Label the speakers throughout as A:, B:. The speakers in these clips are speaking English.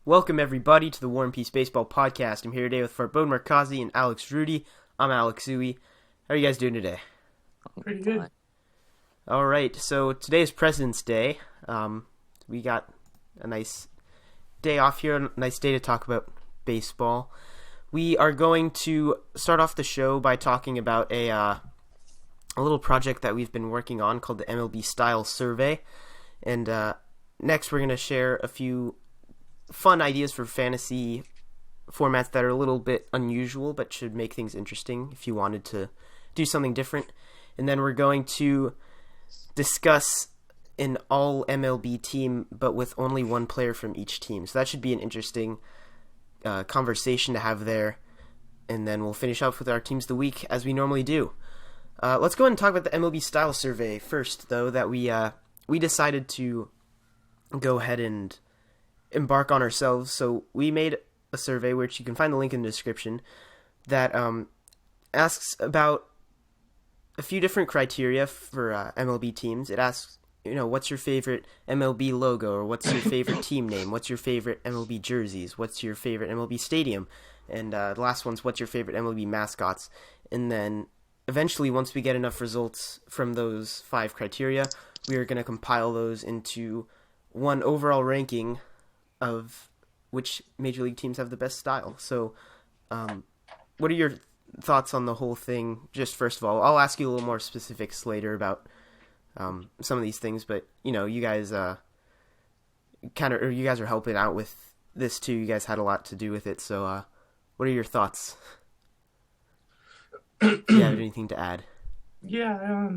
A: Welcome, everybody, to the War and Peace Baseball Podcast. I'm here today with Farbode Markazi and Alex Rudy. I'm Alex Uwe. How are you guys doing today?
B: Pretty good.
A: All right, so today is President's Day. We got a nice day off here, a nice day to talk about baseball. We are going to start off the show by talking about a little project that we've been working on called the MLB Style Survey. And next, we're going to share a few fun ideas for fantasy formats that are a little bit unusual but should make things interesting if you wanted to do something different. And then we're going to discuss an all MLB team but with only one player from each team. So that should be an interesting conversation to have there. And then we'll finish up with our teams of the week as we normally do. Let's go ahead and talk about the MLB Style Survey first, though, that we decided to go ahead and embark on ourselves. So we made a survey, which you can find the link in the description, that asks about a few different criteria for MLB teams. It asks, what's your favorite MLB logo, or what's your favorite team name? What's your favorite MLB jerseys? What's your favorite MLB stadium? And the last one's, what's your favorite MLB mascots? And then eventually, once we get enough results from those 5 criteria, we are going to compile those into one overall ranking of which major league teams have the best style. So what are your thoughts on the whole thing? Just first of all, I'll ask you a little more specifics later about some of these things, but you guys you guys are helping out with this too. You guys had a lot to do with it, so what are your thoughts? Do you have anything to add?
B: Yeah, I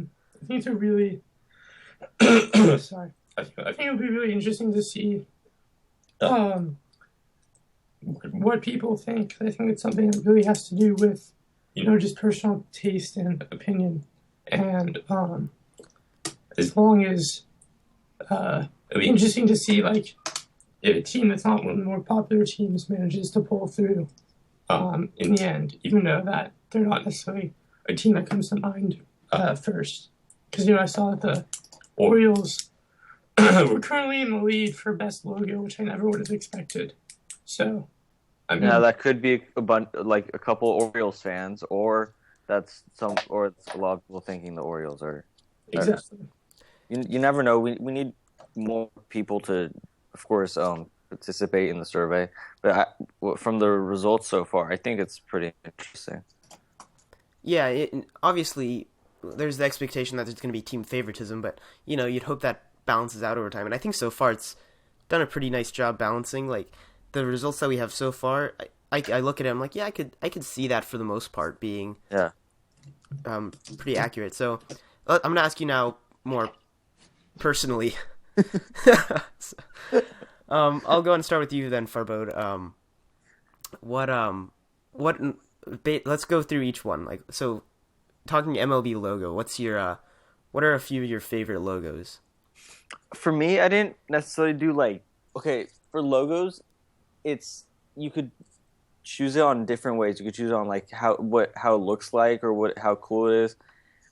B: think it's a really sorry. I think it would be really interesting to see what people think. I think it's something that really has to do with, just personal taste and opinion. And as long as it'd be interesting to see, if a team that's not one of the more popular teams manages to pull through in the end, even though that they're not necessarily a team that comes to mind first. Because, I saw that the Orioles we're currently in the lead for best logo, which I never would have expected. So,
C: now that could be a couple Orioles fans, or it's a lot of people thinking the Orioles are.
B: Exactly.
C: You never know. We need more people to, of course, participate in the survey. But from the results so far, I think it's pretty interesting.
A: Yeah, obviously, there's the expectation that there's going to be team favoritism, but you'd hope that balances out over time, and I think so far it's done a pretty nice job balancing. Like the results that we have so far, I look at it, I'm like, yeah, I could see that for the most part being pretty accurate. So I'm gonna ask you now more personally. I'll go and start with you then, Farbode. Let's go through each one. So talking MLB logo, what are a few of your favorite logos?
C: For me, I didn't necessarily do for logos, you could choose it on different ways. You could choose it on how it looks like, or how cool it is.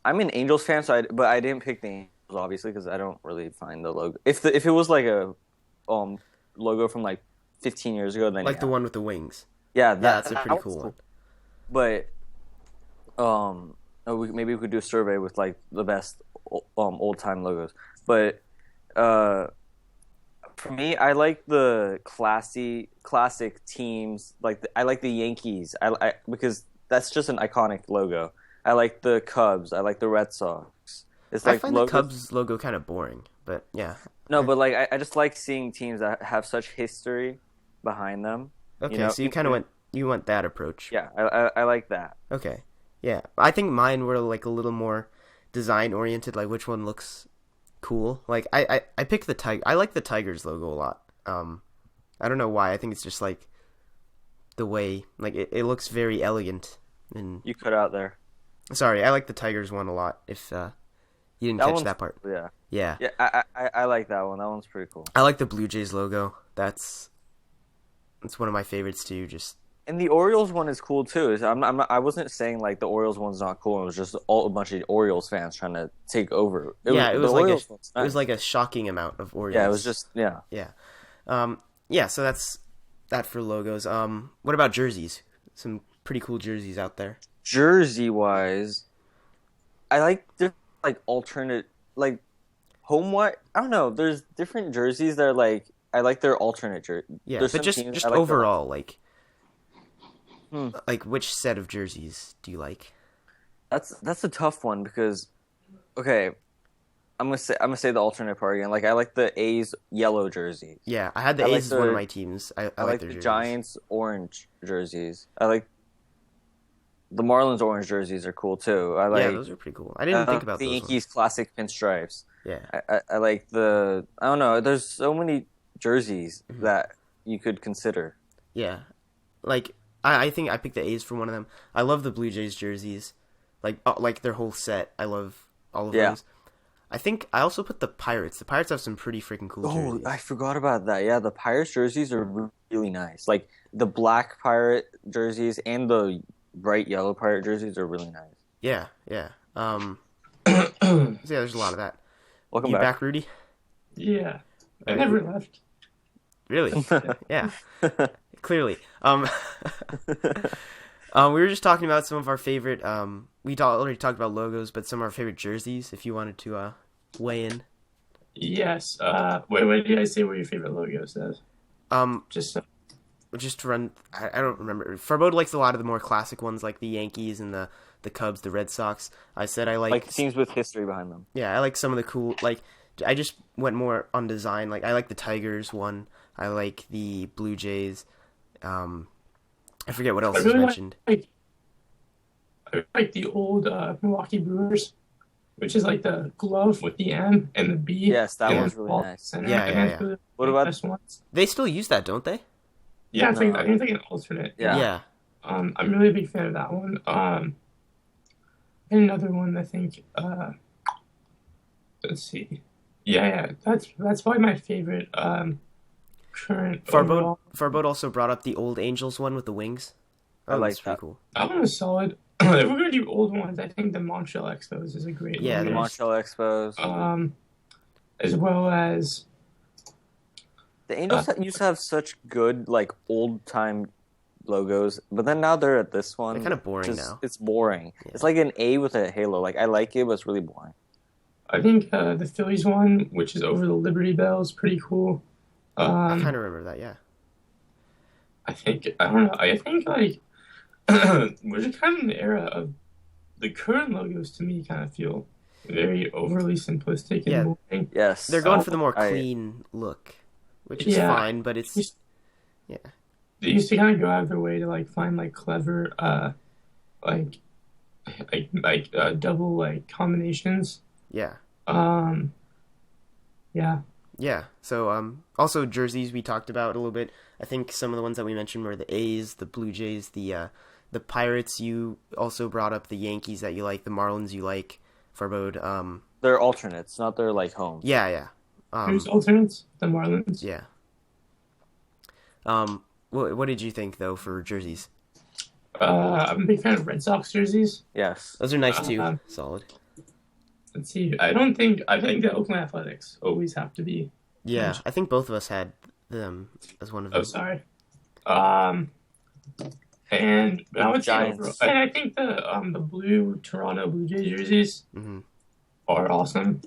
C: I'm an Angels fan, but I didn't pick the Angels obviously because I don't really find the logo. If it was a logo from 15 years ago, then
A: the one with the wings.
C: Yeah,
A: that's a pretty cool one.
C: But maybe we could do a survey with the best old time logos. But for me, I like the classic teams. I like the Yankees. Because that's just an iconic logo. I like the Cubs. I like the Red Sox.
A: I find the Cubs logo kind of boring, but yeah.
C: No, but I just like seeing teams that have such history behind them.
A: Okay, so you kind of went that approach.
C: Yeah, I like that.
A: Okay, yeah. I think mine were a little more design oriented, which one looks cool. I picked the Tiger. I like the Tigers logo a lot. I don't know why. I think it's just the way it looks very elegant. And
C: you cut out there.
A: Sorry, I like the Tigers one a lot. If you didn't catch that part.
C: Yeah. I like that one. That one's pretty cool.
A: I like the Blue Jays logo. That's one of my favorites too.
C: And the Orioles one is cool too. I wasn't saying the Orioles one's not cool. It was just a bunch of Orioles fans trying to take over.
A: It was like a shocking amount of Orioles.
C: Yeah, it was just
A: yeah. So that's that for logos. What about jerseys? Some pretty cool jerseys out there.
C: Jersey wise, I like like alternate like home white. I don't know. There's different jerseys that are like I like their alternate jersey.
A: Yeah,
C: There's
A: but
C: some
A: just
C: teams
A: just
C: I like
A: overall, like
C: Hmm.
A: which set of jerseys do you like?
C: That's a tough one because okay, I'm gonna say the alternate part again. Like I like the A's yellow jerseys.
A: Yeah, I had the
C: I like
A: A's as one of
C: the-
A: my teams. I
C: I
A: like
C: like
A: their
C: the
A: jerseys.
C: Giants orange jerseys. I like the Marlins orange jerseys are cool too. I like
A: Yeah, those are pretty cool. I didn't think about
C: the
A: those
C: Yankees classic pinstripes.
A: ones. Yeah.
C: I like the I don't know. There's so many jerseys
A: Mm-hmm.
C: that you could consider.
A: Yeah, like I think I picked the A's for one of them. I love the Blue Jays jerseys, like their whole set. I love all of
C: Yeah.
A: those. I think I also put the Pirates. The Pirates have some pretty freaking cool
C: Oh,
A: jerseys.
C: I forgot about that. Yeah, the Pirates jerseys are really nice. Like the black Pirate jerseys and the bright yellow Pirate jerseys are really nice.
A: Yeah, yeah. So yeah, there's a lot of that.
C: Welcome
A: You
C: back.
A: back, Rudy?
B: Yeah, I never left.
A: Really? Yeah, clearly. We were just talking about some of our favorite. Already talked about logos, but some of our favorite jerseys. If you wanted to weigh in.
B: Yes. Wait, what did you guys say were your favorite logos? Just
A: Just to run, I don't remember. Farbode likes a lot of the more classic ones, like the Yankees and the Cubs, the Red Sox. I said I
C: Like teams with history behind them.
A: yeah, I like some of the cool. Like I just went more on design. Like I like the Tigers one. I like the Blue Jays. I forget what else
B: I
A: is
B: really
A: mentioned.
B: I like the old Milwaukee Brewers, which is like the glove with the M and the B.
C: Yes, that
B: and
C: one's
B: the
C: really
B: ball
C: nice.
B: center,
A: Yeah,
B: and
A: yeah,
B: that's
A: yeah.
B: really
C: What
B: the
C: about-
B: best ones?
A: They still use that, don't they?
B: Yeah, I think
C: No.
B: it's like an alternate.
C: Yeah.
A: Yeah.
B: I'm really a big fan of that one. And another one, I think. Let's see. Yeah, that's probably my favorite. Current overall.
A: Farbode also brought up the old Angels one with the wings.
C: I like
A: was pretty
C: that.
A: cool.
B: That one was solid. If we're gonna do old ones, I think the Montreal Expos is a great
A: Yeah,
B: one.
C: The Montreal Expos.
B: As well as
C: The Angels used to have such good, like, old-time logos, but then now they're at this one.
A: They're kind of boring
C: just-
A: now.
C: It's boring.
A: Yeah.
C: It's like an A with a halo. Like, I like it, but it's really boring.
B: I think the Phillies one, which is over the Liberty Bell, is pretty cool.
A: I kind of remember that. Yeah.
B: I think I don't know. I think like we're just kind of in the era of the current logos. To me, kind of feel very overly simplistic and
A: Yeah.
B: boring.
C: Yes.
A: They're going for the more
C: I-
A: clean look, which is
B: Yeah.
A: fine, but it's yeah.
B: They used to kind of go out of their way to like find like clever like double like combinations.
A: Yeah.
B: Yeah.
A: Yeah. So also jerseys we talked about a little bit. I think some of the ones that we mentioned were the A's, the Blue Jays, the Pirates. You also brought up the Yankees that you like, the Marlins you like, Farbode.
C: They're alternates, not their, like, home.
A: Yeah, yeah.
B: Who's alternates? The Marlins.
A: Yeah. What did you think though for jerseys?
B: I'm a big fan of Red Sox jerseys.
C: Yes.
A: Those are nice too.
B: Uh,
A: Solid.
B: Let's see. I think the Oakland Athletics always have to be.
A: Yeah, I think both of us had them as one of them.
B: Oh, sorry. And I would say
C: Giants.
B: overall, and I think the blue Toronto Blue Jays jerseys
A: Hmm.
B: are awesome.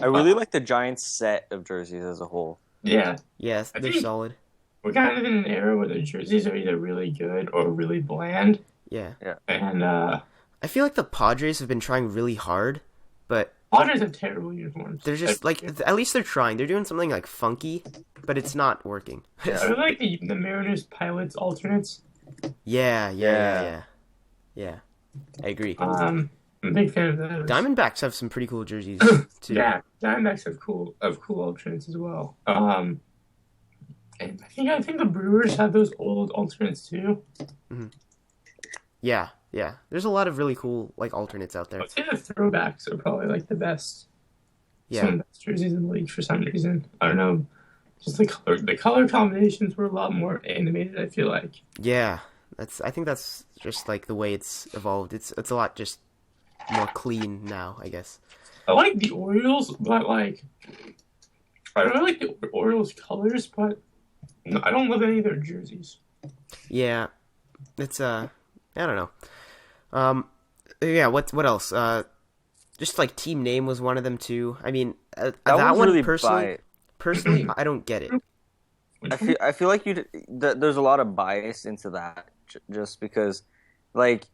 C: I really like the Giants set of jerseys as a whole.
B: Yeah,
A: Yes,
B: I
A: they're
B: think-
A: solid.
B: we're kind of in an era where the jerseys are either really good or really bland,
A: Yeah.
B: and
A: I feel like the Padres have been trying really hard, but
B: Padres have terrible uniforms.
A: they're just like at least they're trying. They're doing something like funky, but it's not working.
B: I really like the Mariners Pilots alternates.
A: Yeah. I agree.
B: I'm a big fan of those.
A: Diamondbacks have some pretty cool jerseys too.
B: Yeah, Diamondbacks have cool alternates as well. And I think the Brewers have those old alternates too.
A: Yeah. There's a lot of really cool like alternates out there.
B: I'd say the throwbacks are probably like the best. Some of
A: Yeah.
B: the best jerseys in the league for some reason. I don't know. Just the color combinations were a lot more animated. I feel like.
A: Yeah. I think that's just like the way it's evolved. It's a lot just more clean now, I guess.
B: I like the Orioles, but like I don't like the Orioles colors, but No, I don't love any of their jerseys.
A: Yeah, it's I don't know. Yeah. What else? Just like team name was one of them too. I mean, that one
C: really
A: personally, I don't get it.
C: I feel like there's a lot of bias into that just because, like,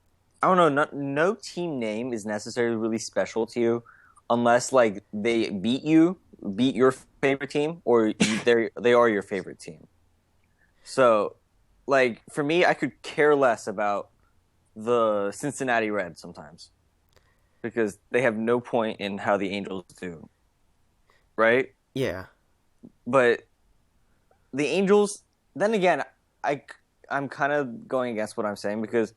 C: I don't know, no team name is necessarily really special to you unless like they beat your favorite team, or they are your favorite team. So, like for me, I could care less about the Cincinnati Reds sometimes because they have no point in how the Angels do, right?
A: Yeah.
C: But the Angels, then again, I'm kind of going against what I'm saying because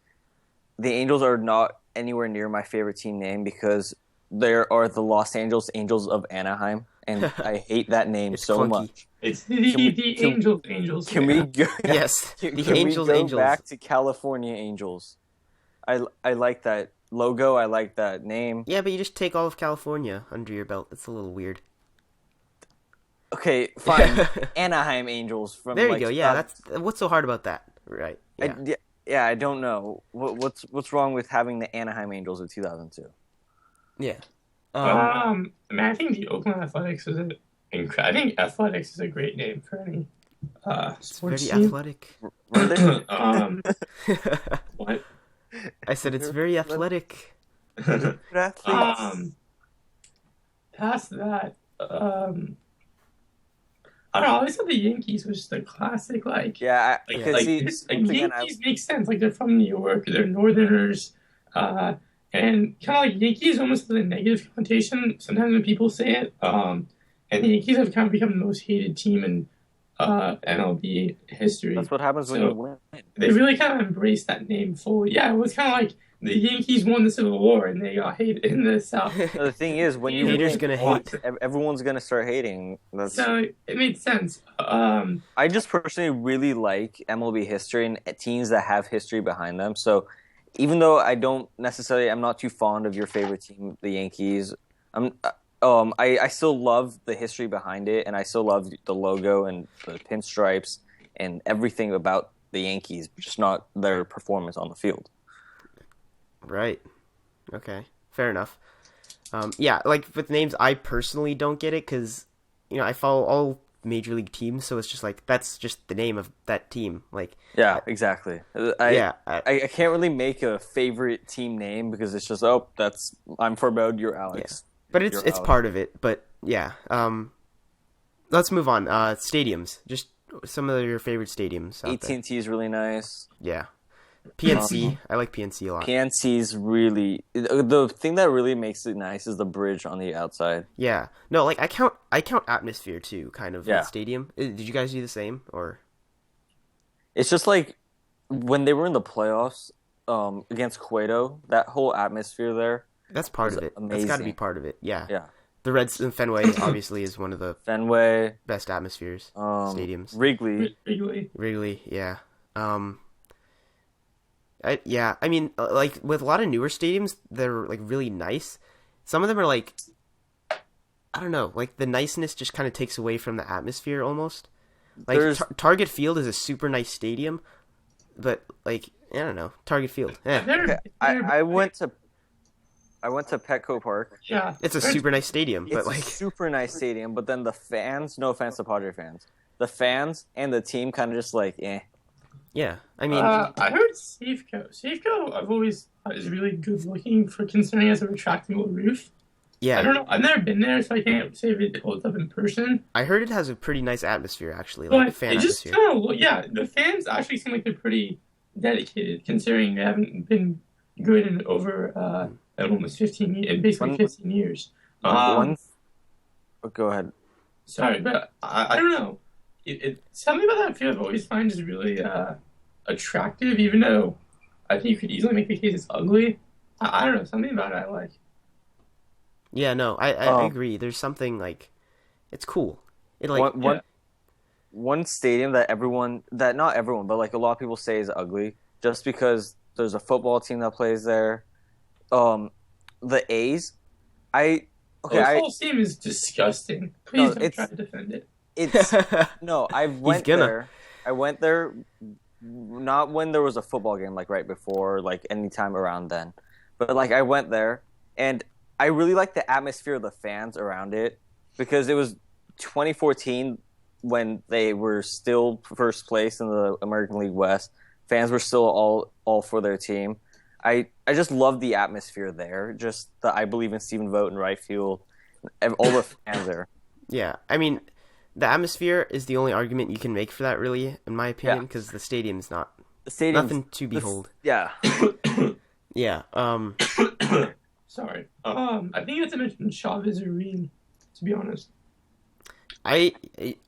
C: the Angels are not anywhere near my favorite team name because there are the Los Angeles Angels of Anaheim, and I hate that name so
A: clunky.
C: much.
B: It's the Angels.
C: Can we go?
A: Yes,
C: Can
A: the Angels.
C: we go back to California Angels? I like that logo. I like that name.
A: Yeah, but you just take all of California under your belt. It's a little weird.
C: Okay, fine. Anaheim Angels from
A: there you go. Yeah, that's what's so hard about that, right?
C: Yeah. I don't know what's wrong with having the Anaheim Angels in 2002.
A: Yeah.
B: I mean, I think the Oakland Athletics is I think Athletics is a great name for any sports
A: very
B: team.
A: Athletic.
B: What?
A: I said it's very athletic.
B: Past that, I don't know. I always thought the Yankees was just a classic, like Yankees make sense. Like they're from New York, they're Northerners, and kind of like Yankees almost has a negative connotation sometimes when people say it. And the Yankees have kind of become the most hated team in MLB history.
C: That's what happens when you win.
B: They really kind of embraced that name fully. Yeah, it was kind of like the Yankees won the Civil War and they got hated in the South.
C: The thing is, when you
A: haters gonna hate,
C: everyone's gonna start hating.
B: So it made sense.
C: I just personally really like MLB history and teams that have history behind them. So even though I'm not too fond of your favorite team, the Yankees. I still love the history behind it, and I still love the logo and the pinstripes and everything about the Yankees, just not their performance on the field.
A: Right. Okay. Fair enough. Yeah, like with names, I personally don't get it because, I follow all major league teams, so it's just like that's just the name of that team. Like.
C: Yeah, exactly. I can't really make a favorite team name because it's just I'm Forbode, you're Alex.
A: Yeah. But it's part of it. But yeah. Let's move on. Stadiums. Just some of your favorite stadiums.
C: AT&T is really nice.
A: Yeah. PNC. I like PNC a lot.
C: PNC's really the thing that really makes it nice is the bridge on the outside.
A: Yeah. No, like I count atmosphere too, kind of. Yeah. In stadium. Did you guys do the same or?
C: It's just like when they were in the playoffs against Cueto, that whole atmosphere there.
A: That's part of it.
C: Amazing.
A: That's got to be part of it. Yeah.
C: Yeah.
A: The Reds in Fenway obviously is one of the best atmospheres stadiums.
C: Wrigley.
A: Yeah. I mean, like with a lot of newer stadiums, they're like really nice. Some of them are like, I don't know, like the niceness just kind of takes away from the atmosphere almost. Like Target Field is a super nice stadium, but like I don't know, Target Field.
C: Okay. I went to Petco Park.
B: Yeah,
A: it's a super nice stadium,
C: but like super nice stadium. But then the fans, no offense to Padre fans, the fans and the team kind of just like eh.
A: Yeah, I mean,
B: I heard Safeco. Safeco, I've always thought is really good looking for considering it has a retractable roof.
A: Yeah,
B: I don't know. I've never been there, so I can't say if it holds up in person.
A: I heard it has a pretty nice atmosphere, actually,
B: but
A: like fan atmosphere.
B: The fans actually seem like they're pretty dedicated, considering they haven't been good in over almost 15 years, basically 15 years.
C: Go ahead.
B: Sorry, but I don't know. Something about that field I've always find is really attractive, even though I think you could easily make the case it's ugly. I don't know, something about it I like.
A: Yeah, no, I agree. There's something like it's cool. It like
C: one stadium that not everyone, but like a lot of people say is ugly, just because there's a football team that plays there. The A's.
B: The whole team is disgusting. Please don't try to defend it.
C: It's no.
A: Gonna.
C: I went there not when there was a football game, like right before, like anytime around then. But like I went there, and I really liked the atmosphere of the fans around it because it was 2014 when they were still first place in the American League West. Fans were still all for their team. I just loved the atmosphere there. Just the I believe in Stephen Vogt in right field, and all the fans there.
A: Yeah, I mean, the atmosphere is the only argument you can make for that, really, in my opinion, because the stadium's not nothing to behold.
C: Yeah.
A: Yeah.
B: Sorry. I think you have to mention Chavez Arena, to be honest.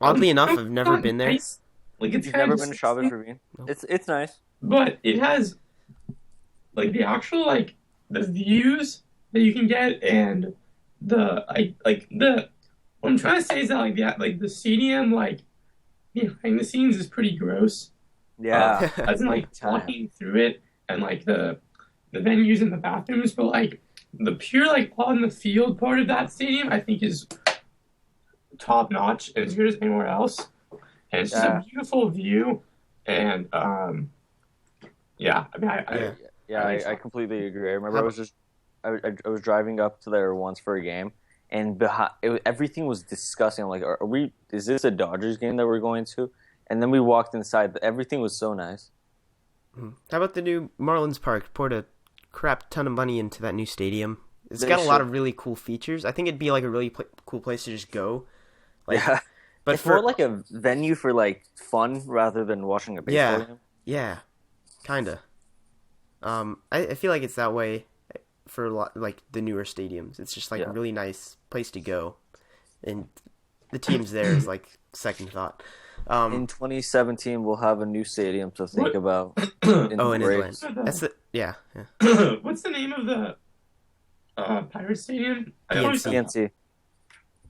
A: Oddly enough, I've never been there.
B: Nice. Like it's
C: You've
B: kind
C: never
B: of
C: been to Chavez Ravine?
A: No.
C: It's nice.
B: but it has like the actual like the views that you can get and the what I'm trying to say is that like the stadium like behind the scenes is pretty gross.
C: Yeah.
B: As in like walking through it and like the venues and the bathrooms, but like the pure like on the field part of that stadium I think is top notch and as good as anywhere else. And it's just a beautiful view and yeah, I mean
C: I completely agree. I remember I was driving up to there once for a game, and everything was disgusting. I'm like, is this a Dodgers game that we're going to? And then we walked inside. Everything was so nice.
A: How about the new Marlins Park? Poured a crap ton of money into that new stadium. It's got a lot of really cool features. I think it'd be like a really cool place to just go. Like,
C: yeah,
A: but
C: it's more like a venue for like fun rather than watching a baseball game.
A: Yeah, kinda. I feel like it's that way for a lot, like the newer stadiums. It's just like a really nice place to go, and the teams there is like second thought.
C: In 2017, we'll have a new stadium to think about.
A: In Atlanta. That's yeah.
B: What's the name of the Pirates Stadium?
A: PNC.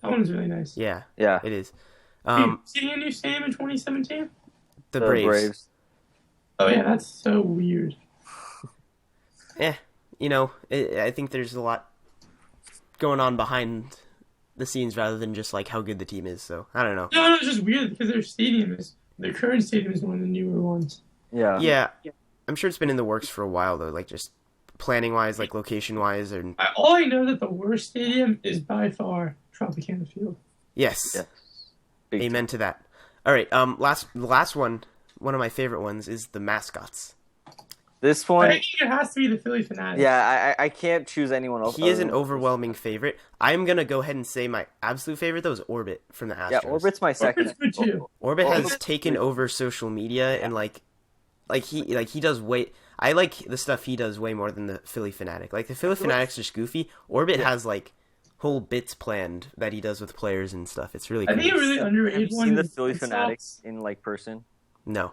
B: That one's really nice.
A: Yeah, it is.
B: Seeing a new stadium in 2017?
A: The Braves.
B: Oh yeah, that's so weird.
A: I think there's a lot going on behind the scenes rather than just like how good the team is. So I don't know.
B: No, it's just weird because their current stadium is one of the newer ones.
A: Yeah. I'm sure it's been in the works for a while though, like just planning wise, like location wise, and
B: all I know that the worst stadium is by far Tropicana Field.
A: Yes. Amen to that. All right. The last one of my favorite ones is the mascots.
C: This one,
B: I think it has to be the Philly Fanatic.
C: Yeah, I can't choose anyone else.
A: He is an overwhelming favorite. I'm gonna go ahead and say my absolute favorite though is Orbit from the Astros.
C: Yeah, Orbit's my second.
B: Orbit's good too.
A: Orbit has taken over social media and he does way. I like the stuff he does way more than the Philly Fanatic. Like the Philly Fanatic's just goofy. Orbit has like whole bits planned that he does with players and stuff. It's really cool.
B: I think a really underrated one.
C: Have you seen the Philly Fanatic in like person?
A: No.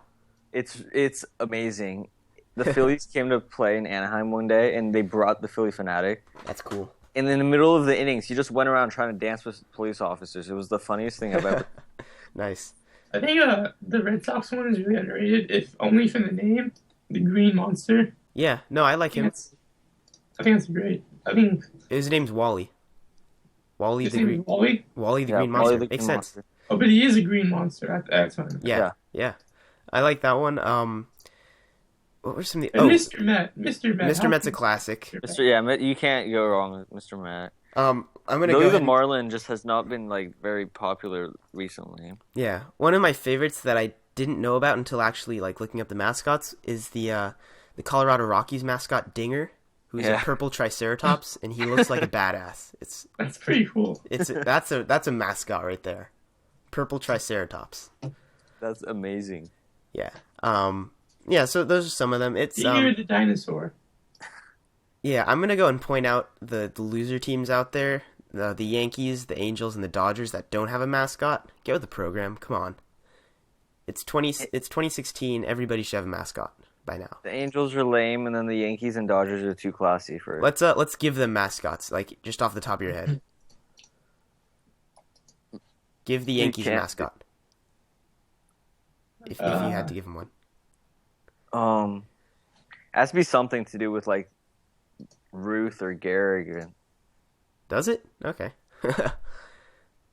C: It's amazing. The Phillies came to play in Anaheim one day, and they brought the Philly Fanatic.
A: That's cool.
C: And in the middle of the innings, he just went around trying to dance with police officers. It was the funniest thing I've ever.
A: Nice.
B: I think the Red Sox one is really underrated, if only for the name, the Green Monster.
A: Yeah, no, I like him.
B: I think that's great. I think
A: his name's Wally. Wally the Green.
B: Wally
A: the Green Monster. Makes sense.
B: Oh, but he is a Green Monster. That's fine.
A: Yeah. I like that one. What were some of the?
B: Mr. Met.
A: Mr. Met's a classic.
C: You can't go wrong with Mr. Met.
A: I'm gonna
C: go.
A: Billy
C: the Marlin just has not been like very popular recently.
A: Yeah, one of my favorites that I didn't know about until actually like looking up the mascots is the Colorado Rockies mascot Dinger, who's a purple triceratops, and he looks like a badass.
B: That's pretty cool.
A: That's a mascot right there, purple triceratops.
C: That's amazing.
A: Yeah. Yeah, so those are some of them. It's
B: Dinger the dinosaur.
A: Yeah, I'm gonna go and point out the loser teams out there, the Yankees, the Angels, and the Dodgers that don't have a mascot. Get with the program, come on. It's 2016. Everybody should have a mascot by now.
C: The Angels are lame, and then the Yankees and Dodgers are too classy for it.
A: Let's give them mascots, like just off the top of your head. Give the Yankees a mascot. If you had to give them one.
C: It has to be something to do with like Ruth or Garrigan.
A: Does it? Okay.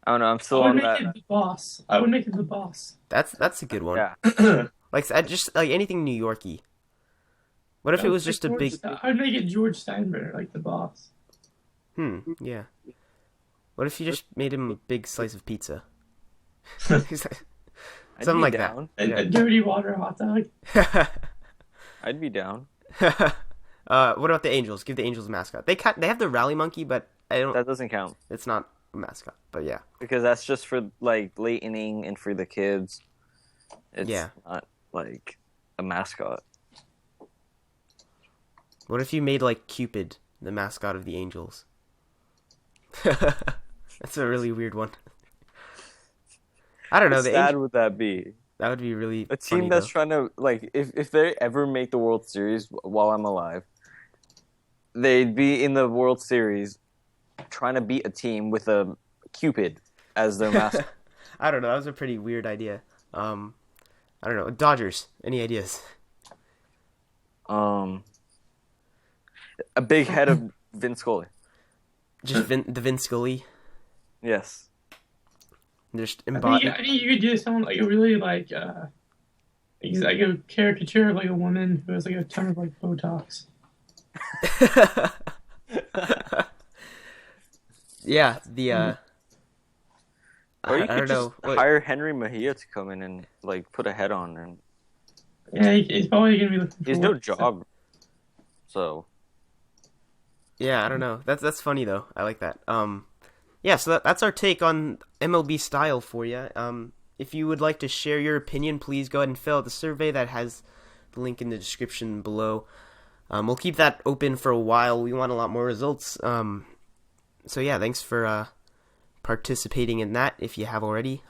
C: I don't know. I'm
B: I
C: still
B: would
C: on
B: make
C: that.
B: it the boss. I would make it the boss.
A: That's a good one.
C: Yeah.
A: Like I just like anything New Yorky. What if it was just a big?
B: I'd make it George Steinbrenner, like the boss.
A: Yeah. What if you just made him a big slice of pizza?
C: I'd
A: Something
C: be
A: like
C: down.
A: that.
B: Dirty water hot dog.
C: I'd be down.
A: What about the Angels? Give the Angels a mascot. They have the rally monkey, but I don't.
C: That doesn't count
A: It's not a mascot, but yeah.
C: because that's just for like late inning and for the kids. It's
A: Yeah.
C: not like a mascot.
A: What if you made like Cupid the mascot of the Angels? That's a really weird one. I don't know.
C: How
A: The
C: sad would that be?
A: That would be really
C: A team
A: funny,
C: that's
A: though.
C: trying to like if they ever make the World Series while I'm alive, they'd be in the World Series trying to beat a team with a Cupid as their mascot.
A: I don't know. That was a pretty weird idea. I don't know. Dodgers. Any ideas?
C: A big head of Vince Scully.
A: Just the Vin Scully.
C: Yes.
A: Just
B: I
A: embody.
B: think you could do someone like a really like a caricature of like a woman who has like a ton of like Botox.
A: Yeah. The
C: Or you
A: I
C: could
A: don't know.
C: just hire Henry Mejia to come in and like put a head on, and
B: Yeah, he's probably gonna be looking.
C: he's
B: for
C: no
B: work,
C: job. So
A: Yeah, I don't know. That's funny though. I like that. Yeah. So that's our take on MLB style for you. If you would like to share your opinion, please go ahead and fill out the survey that has the link in the description below. We'll keep that open for a while. We want a lot more results. So yeah, thanks for participating in that if you have already.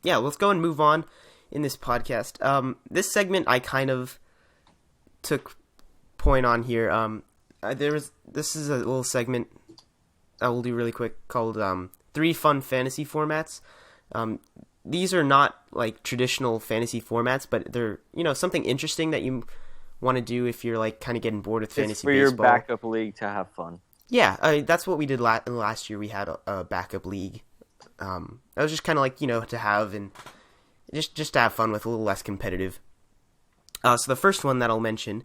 A: Yeah, let's go and move on in this podcast. This segment I kind of took point on here. This is a little segment I will do really quick called 3 Fun Fantasy Formats. These are not like traditional fantasy formats, but they're something interesting that you want to do if you're like kind of getting bored with fantasy
C: it's for
A: baseball.
C: your backup league to have fun.
A: Yeah, that's what we did last year. We had a backup league. That was just kind of like to have and just to have fun with, a little less competitive. So the first one that I'll mention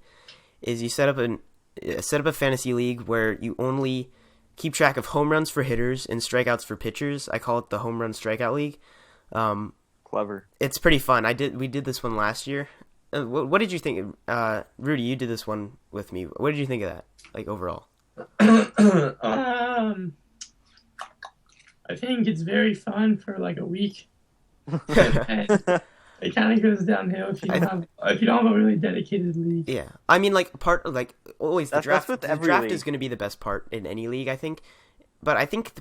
A: is you set up a fantasy league where you only keep track of home runs for hitters and strikeouts for pitchers. I call it the home run strikeout league.
C: Clever.
A: It's pretty fun. We did this one last year. What did you think, Rudy? You did this one with me. What did you think of that? Like overall?
B: I think it's very fun for like a week. And it kind of goes downhill if you don't have a really dedicated league.
A: Yeah, I mean, like always the draft.
C: with
A: The
C: every
A: draft
C: league.
A: is going to be the best part in any league, I think. But I think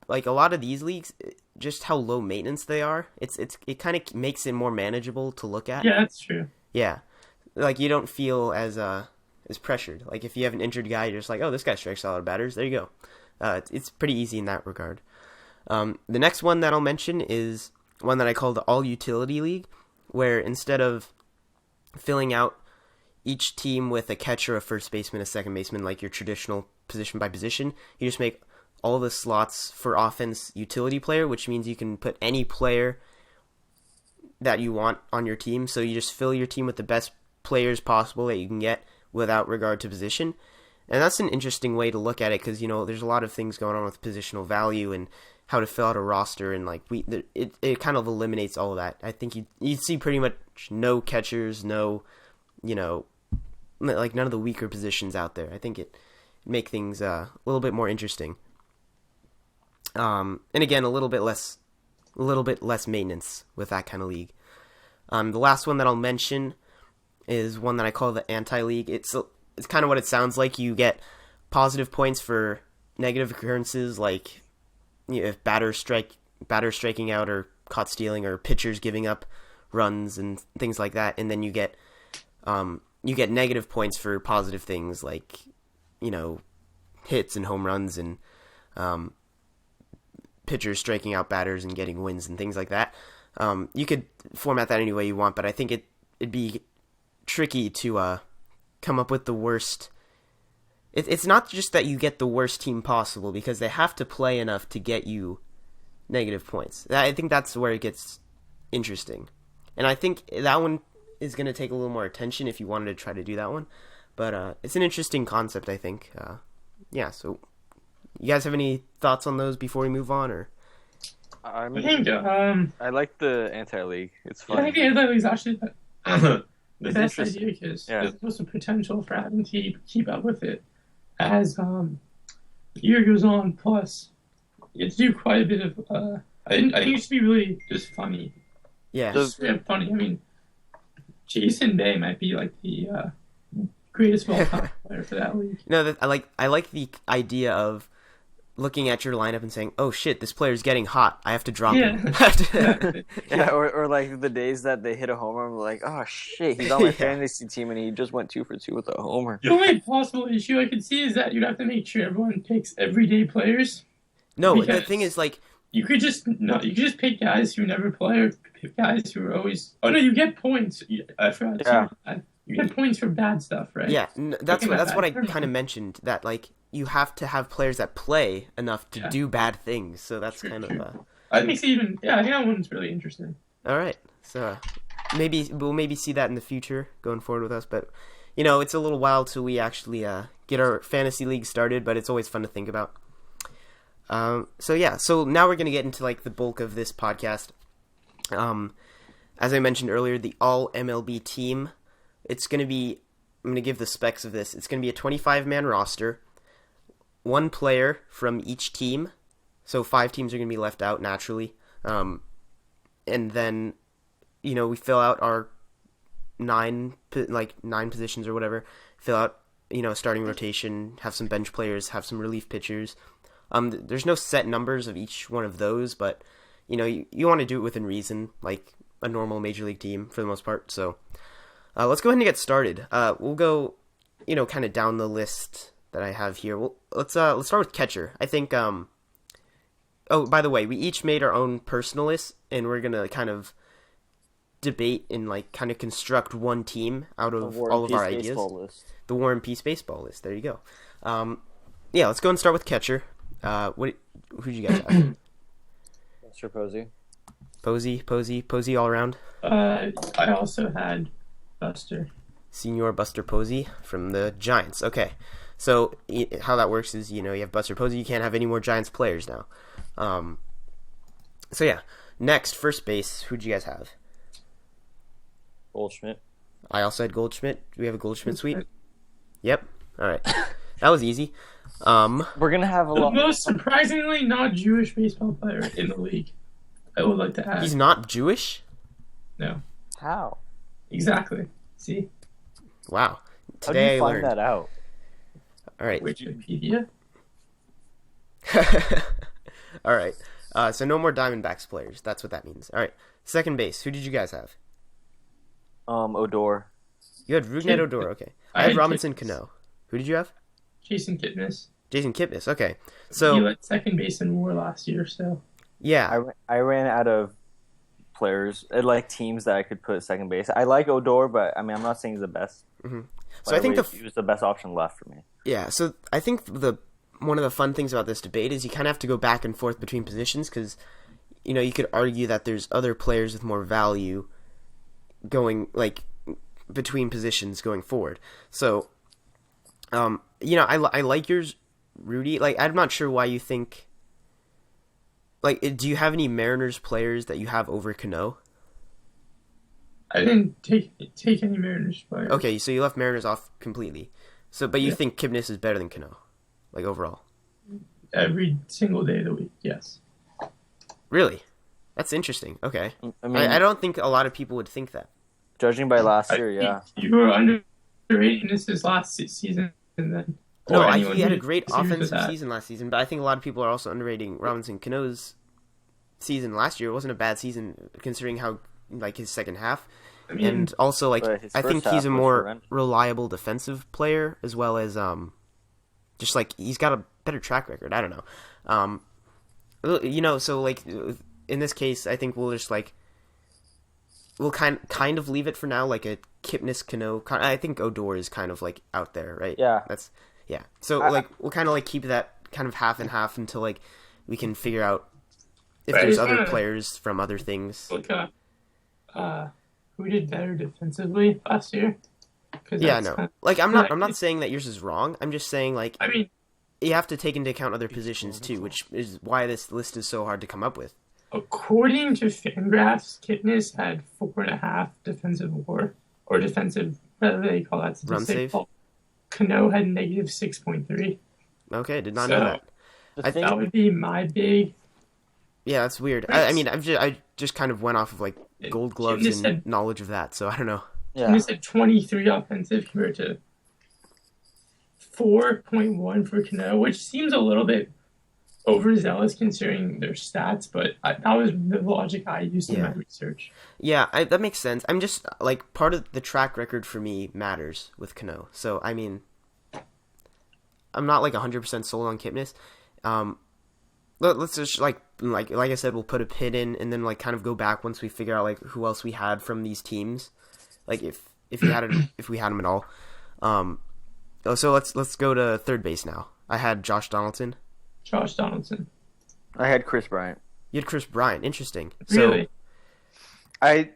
A: like a lot of these leagues, just how low maintenance they are, it kind of makes it more manageable to look at.
B: Yeah, that's true.
A: Yeah, like you don't feel as pressured. Like if you have an injured guy, you're just like, oh, this guy strikes out a lot of batters. There you go. It's pretty easy in that regard. The next one that I'll mention is one that I call the All Utility League, where instead of filling out each team with a catcher, a first baseman, a second baseman, like your traditional position by position, you just make all the slots for offense utility player, which means you can put any player that you want on your team. So you just fill your team with the best players possible that you can get without regard to position. And that's an interesting way to look at it because, there's a lot of things going on with positional value and how to fill out a roster, and like it kind of eliminates all of that. I think you'd see pretty much no catchers, no, like none of the weaker positions out there. I think it make things a little bit more interesting. And again, a little bit less maintenance with that kind of league. The last one that I'll mention is one that I call the anti-league. It's kind of what it sounds like. You get positive points for negative occurrences, like if batters striking out or caught stealing, or pitchers giving up runs and things like that, and then you get negative points for positive things like hits and home runs and pitchers striking out batters and getting wins and things like that. You could format that any way you want, but I think it'd be tricky to come up with the worst. It's not just that you get the worst team possible, because they have to play enough to get you negative points. I think that's where it gets interesting. And I think that one is going to take a little more attention if you wanted to try to do that one. But it's an interesting concept, I think. Yeah, so you guys have any thoughts on those before we move on? Or
C: I
B: think
C: I like the anti-league. It's
B: I
C: fun.
B: think the anti-league is actually the
C: It's
B: best
C: interesting.
B: idea because
C: Yeah.
B: there's also potential for having to keep up with it as the year goes on. Plus, you have to do quite a bit of. I think it should be really just funny.
A: yeah,
C: Does-
B: Straight up funny. I mean, Jason Bay might be like the greatest of all time player for that league.
A: no, I like the idea of looking at your lineup and saying, "Oh shit, this player's getting hot. I have to drop him."
B: Exactly.
C: Yeah, or like the days that they hit a homer, I'm like, oh shit, he's on my
A: Yeah.
C: fantasy team and he just went 2 for 2 with a homer.
B: The only possible issue I could see is that you'd have to make sure everyone picks everyday players.
A: No, the
B: Because-
A: thing is, like,
B: You could just pick guys who never play or pick guys who are always. Oh no, you get points. I forgot.
C: Yeah.
B: You get points for bad stuff, right?
A: yeah, that's
B: Looking at
A: what I
B: that.
A: kind of mentioned, that like you have to have players that play enough to
B: Yeah.
A: do bad things. So that's
B: True,
A: kind
B: true.
A: of
B: I think I think that one's really interesting.
A: all right. So maybe we'll see that in the future going forward with us, but you know, it's a little while till we actually get our fantasy league started, but it's always fun to think about. So now we're gonna get into like the bulk of this podcast. As I mentioned earlier, the all MLB team. It's gonna be. I'm gonna give the specs of this. It's gonna be a 25-man roster, one player from each team. So 5 teams are gonna be left out naturally, and then you know we fill out our 9 positions or whatever. Fill out starting rotation. Have some bench players. Have some relief pitchers. There's no set numbers of each one of those, but you want to do it within reason, like a normal major league team for the most part. So let's go ahead and get started. We'll go, kind of down the list that I have here. Let's start with catcher. I think. Oh, by the way, we each made our own personal list, and we're gonna kind of debate and like kind of construct one team out of all of our ideas. The War and Peace baseball list. There you go. Yeah, let's go and start with catcher. Who'd you guys have?
C: Mr. Posey.
A: Posey all around.
B: I also had Buster.
A: Senior Buster Posey from the Giants. Okay, so how that works is you have Buster Posey. You can't have any more Giants players now. So yeah, next first base. Who'd you guys have?
C: Goldschmidt.
A: I also had Goldschmidt. Do we have a Goldschmidt suite? Yep. All right, that was easy.
C: We're gonna have a
B: The
C: lot.
B: most surprisingly not Jewish baseball player in the league. I would like to add.
A: He's not Jewish?
B: No.
C: How?
B: Exactly. See?
A: Wow.
C: How do
A: Today
C: you
A: I
C: find
A: learned.
C: that out?
A: All right.
B: Wikipedia.
A: All right. So no more Diamondbacks players. That's what that means. All right. Second base. Who did you guys have?
C: Odor.
A: You had Rougned Odor. Okay. I had Robinson Cano. Who did you have?
B: Jason Kipnis.
A: Jason Kipnis. Okay.
B: He
A: So
B: led second base in WAR last year, so.
A: yeah.
C: I ran out of players, like teams that I could put at second base. I like Odor, but I mean, I'm not saying he's the best.
A: So I think
C: he was the best option left for me.
A: Yeah. So I think one of the fun things about this debate is you kind of have to go back and forth between positions because you could argue that there's other players with more value going like between positions going forward. So I like yours, Rudy. Like I'm not sure why you think. Like, do you have any Mariners players that you have over Cano?
B: I didn't take any Mariners players.
A: Okay, so you left Mariners off completely. So, but you
B: Yeah.
A: think Kipnis is better than Cano, like overall?
B: Every single day of the week, yes.
A: Really? That's interesting. Okay,
C: I mean,
A: I don't think a lot of people would think that.
C: judging by last
B: I
C: year,
B: think
C: yeah.
B: You were underrating this his last season, and then.
A: No,
B: or anyone
A: he had
B: who
A: a great
B: disagrees with
A: offensive
B: that.
A: season last season, but I think a lot of people are also underrating Robinson Cano's season last year. It wasn't a bad season considering how like his second half.
B: I mean,
A: And also, like,
C: But his
A: I think
C: first
A: he's
C: half
A: a
C: was
A: more
C: horrendous.
A: reliable defensive player, as well as just like he's got a better track record. I don't know. So like in this case, I think we'll just like we'll kind of leave it for now, like a Kipnis Cano. I think Odor is kind of like out there, right?
C: Yeah.
A: Yeah. So like we'll kind of like keep that kind of half and half until like we can figure out if there's other players from other things.
B: Look up who did better defensively last year.
A: Yeah, no. Like I'm not saying that yours is wrong. I'm just saying like
B: I mean,
A: you have to take into account other positions too, which is why this list is so hard to come up with.
B: according to Fangraphs, Kipnis had 4.5 defensive WAR or defensive, whatever they call that
A: Run save.
B: Cano had negative 6.3.
A: Okay, did not know that.
C: I think
B: That would be my big.
A: Yeah, that's weird. I mean, I just kind of went off of like Gold Gloves and knowledge of that, so I don't know.
B: Yeah. He said 23 offensive compared to 4.1 for Cano, which seems a little bit overzealous considering their stats, but that was the logic I used in my research.
A: Yeah, that makes sense. I'm just, like, part of the track record for me matters with Cano. So, I mean, I'm not, like, 100% sold on Kipnis. Let's just, like I said, we'll put a pin in and then, like, kind of go back once we figure out, like, who else we had from these teams. Like, if we had them at all. So let's go to third base now. I had Josh Donaldson.
C: I had Chris Bryant.
A: You had Chris Bryant. Interesting.
B: Really?
C: So,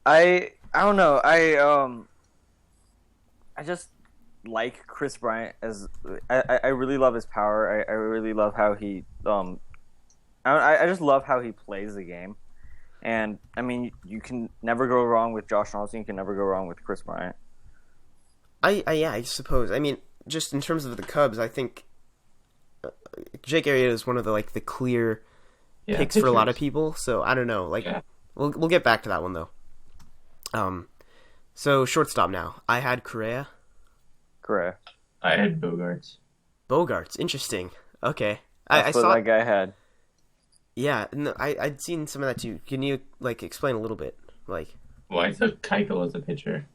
C: I don't know. I just like Chris Bryant as I really love his power. I really love how he I just love how he plays the game. And I mean, you can never go wrong with Josh Donaldson. You can never go wrong with Chris Bryant.
A: I suppose. I mean, just in terms of the Cubs, I think Jake Arrieta is one of the clear picks for a lot of people. So I don't know. We'll get back to that one though. So shortstop now. I had Correa.
B: I had Bogarts.
A: Interesting. Okay.
C: I saw that guy had.
A: Yeah, no, I'd seen some of that too. Can you explain a little bit?
B: Well, I took Keuchel as a pitcher.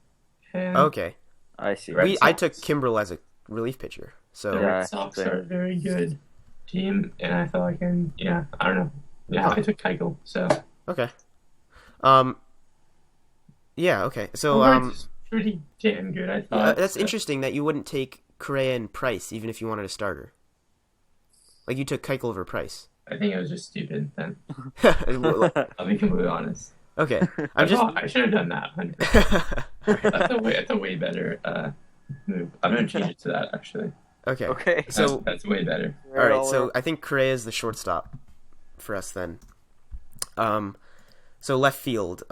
A: Okay.
C: I see.
A: I took Kimbrel as a relief pitcher. So
B: the Red Sox are a very good team, and I felt like I don't know. Yeah, I took Keuchel. So
A: okay. Yeah. Okay. So
B: Bogarts pretty damn good. I thought
A: that's interesting that you wouldn't take Correa and Price even if you wanted a starter. Like you took Keuchel over Price.
B: I think it was just stupid then. I'll be completely honest.
A: Okay.
B: I should have done that. 100%. That's a way better move. I'm going to change it to that, actually.
A: Okay.
B: So that's way better.
A: All right, so I think Correa is the shortstop for us then. So left field.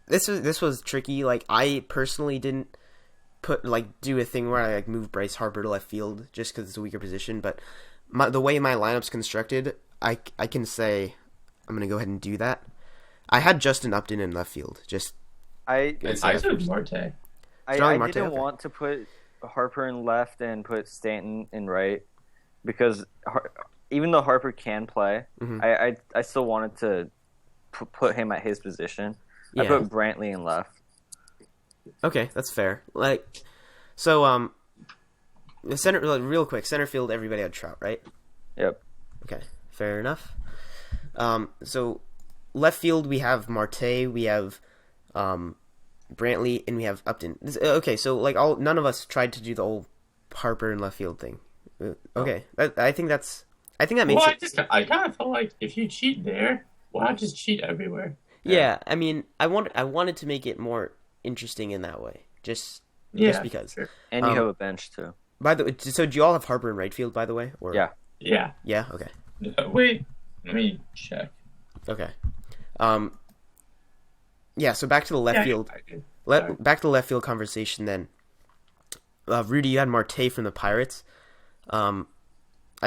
A: This was tricky. Like I personally didn't do a thing where I move Bryce Harper to left field just because it's a weaker position, but the way my lineup's constructed, I can say I'm gonna go ahead and do that. I had Justin Upton in left field.
B: I took Marte.
C: I didn't want to put Harper in left and put Stanton in right because even though Harper can play, I still wanted to put him at his position. Yeah. I put Brantley in left.
A: Okay, that's fair. The center, real quick, center field, everybody had Trout, right?
C: Yep.
A: Okay, fair enough. So left field, we have Marte, we have Brantley, and we have Upton. Okay, so none of us tried to do the old Harper and left field thing. Okay, I think that makes it.
B: I kind of felt like if you cheat there, why not just cheat everywhere?
A: Yeah, I mean, I wanted to make it more interesting in that way, just because.
C: Sure. And you have a bench too.
A: By the way, so do you all have Harper in right field? By the way, or
B: yeah.
A: Yeah. Okay.
B: Wait, let me check.
A: Okay. Yeah. So back to the left field. Back to the left field conversation then. Rudy, you had Marte from the Pirates. I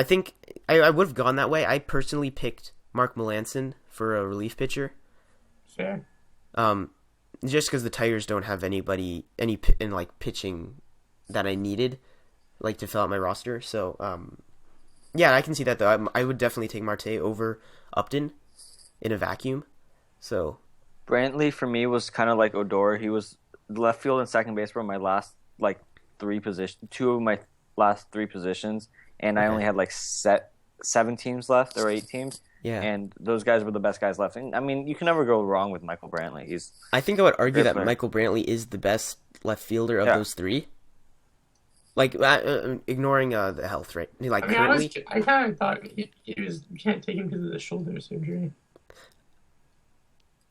A: think I would have gone that way. I personally picked Mark Melancon for a relief pitcher.
B: Fair.
A: Just because the Tigers don't have any pitching that I needed, to fill out my roster. So, yeah, I can see that though. I would definitely take Marte over Upton in a vacuum. So,
C: Brantley for me was kind of like Odor. He was left field and second base were my last three positions, two of my last three positions, and I only had 7 teams left or 8 teams.
A: Yeah,
C: and those guys were the best guys left. And I mean, you can never go wrong with Michael Brantley.
A: I think I would argue that Michael Brantley is the best left fielder of those three. Like ignoring the health, right? Like
B: I mean,
A: currently.
B: I kind of thought he was you can't take him because of the shoulder surgery.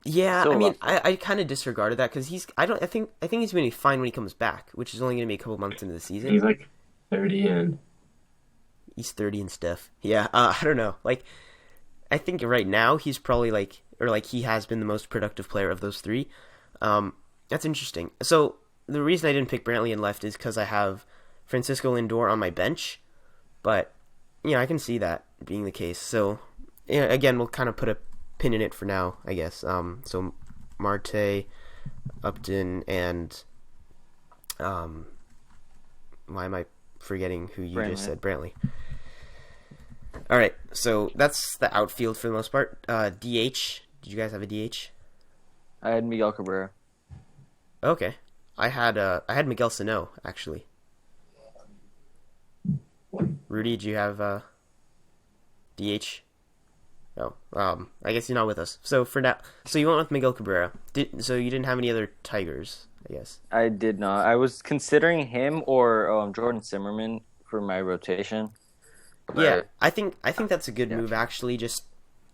A: Yeah,
C: Still
A: I mean,
C: rough.
A: I kind of disregarded that because I think he's going to be fine when he comes back, which is only going to be a couple months into the season.
B: He's like 30 and
A: He's 30 and stuff. Yeah, I don't know. Like, I think right now he's probably he has been the most productive player of those three. That's interesting. So the reason I didn't pick Brantley in left is because I have Francisco Lindor on my bench, but I can see that being the case. So again, we'll kind of put a pin in it for now, I guess. So Marte, Upton, and why am I forgetting who you just said? Brantley. All right, so that's the outfield for the most part. DH. Did you guys have a DH?
C: I had Miguel Cabrera.
A: Okay, I had Miguel Sano actually. Rudy, did you have DH? Oh, I guess you're not with us. So for now, so you went with Miguel Cabrera. So you didn't have any other Tigers, I guess.
C: I did not. I was considering him or Jordan Zimmerman for my rotation. But
A: Yeah, I think that's a good move actually. Just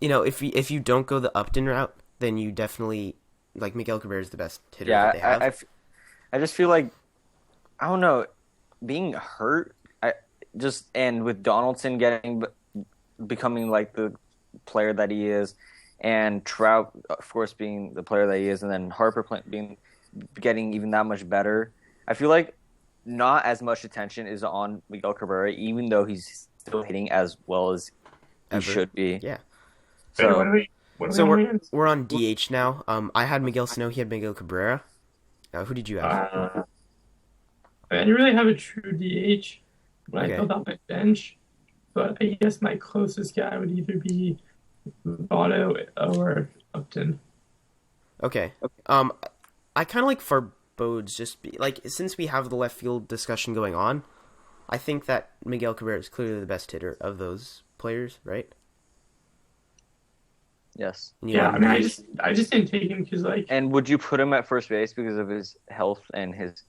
A: if you don't go the Upton route, then you definitely like Miguel Cabrera is the best hitter that they have.
C: I just feel like I don't know, being hurt. And with Donaldson becoming like the player that he is, and Trout of course being the player that he is, and then Harper getting even that much better. I feel like not as much attention is on Miguel Cabrera, even though he's still hitting as well as he should be.
A: Yeah.
B: so.
A: We're on DH now. I had Miguel Sano. He had Miguel Cabrera. Who did you have?
B: I didn't really have a true DH when I filled out my bench, but I guess my closest guy would either be Votto or Upton.
A: Okay. I kind of like Farbodes since we have the left field discussion going on, I think that Miguel Cabrera is clearly the best hitter of those players, right?
C: Yes.
B: Yeah, I mean, I just didn't take him because
C: And would you put him at first base because of his health and his?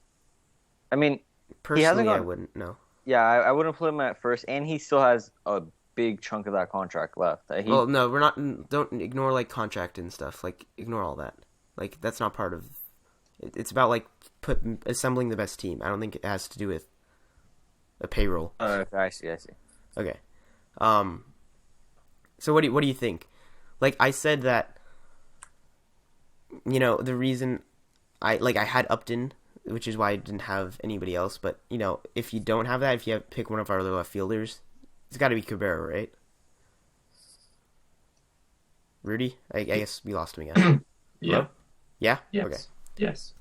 C: I mean,
A: personally, I wouldn't. No.
C: Yeah, I wouldn't put him at first, and he still has a big chunk of that contract left.
A: Well, no, we're not. Don't ignore like contract and stuff. Like ignore all that. Like that's not part of. It's about assembling the best team. I don't think it has to do with a payroll.
C: Okay, I see.
A: Okay. So what do you think? Like I said that. The reason I had Upton, which is why I didn't have anybody else. But if you don't have that, if you pick one of our other left fielders, it's got to be Cabrera, right? Rudy, I guess we lost him again.
B: Yeah.
A: Hello? Yeah.
B: Yes.
A: Okay.
B: Yes.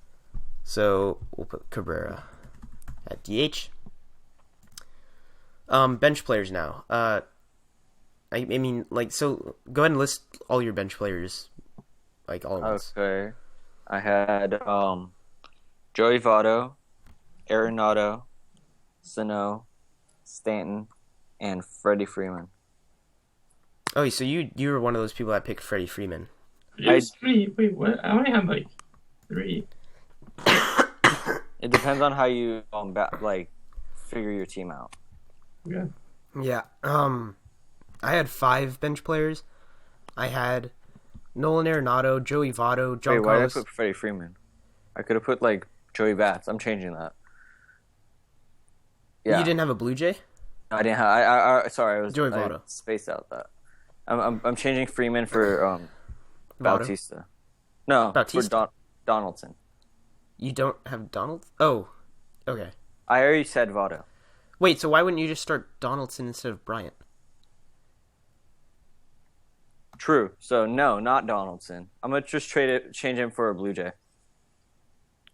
A: So we'll put Cabrera at DH. Bench players now. I mean, so go ahead and list all your bench players, all at once.
C: Okay. I had Joey Votto, Arenado, Sano, Stanton, and Freddie Freeman.
A: Oh, so you were one of those people that picked Freddie Freeman.
B: Wait, what? I only have 3.
C: It depends on how you figure your team out.
B: Yeah.
A: Yeah. I had 5 bench players. I had Nolan Arenado, Joey Votto, John
C: Wait, why
A: Carlos.
C: did I put Freddie Freeman? I could have put Joey Bats. I'm changing that. Yeah.
A: You didn't have a Blue Jay?
C: I didn't have. Sorry,
A: Joey Votto.
C: I spaced out that. I'm changing Freeman for Bautista. No,
A: Bautista?
C: for Donaldson.
A: You don't have Donald? Oh, okay.
C: I already said Votto.
A: Wait, so why wouldn't you just start Donaldson instead of Bryant?
C: True. So no, not Donaldson. I'm gonna just change him for a Blue Jay.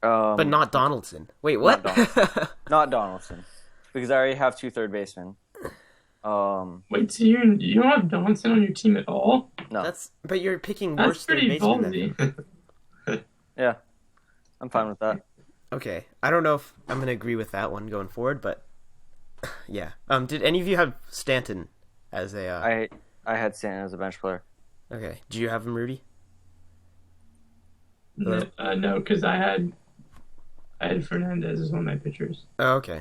A: But not Donaldson. Wait, what?
C: Not Donaldson, because I already have 2 third basemen.
B: Wait, so you don't have Donaldson on your team at all?
C: No.
A: But you're picking
B: That's
A: worse third
B: pretty
A: baseman then.
B: ballsy.
C: Yeah, I'm fine with that.
A: Okay, I don't know if I'm gonna agree with that one going forward, but yeah. Did any of you have Stanton as a?
C: I had Stanton as a bench player.
A: Okay, do you have him, Rudy?
B: No, because I had Fernandez as one of my pitchers.
A: Oh, okay.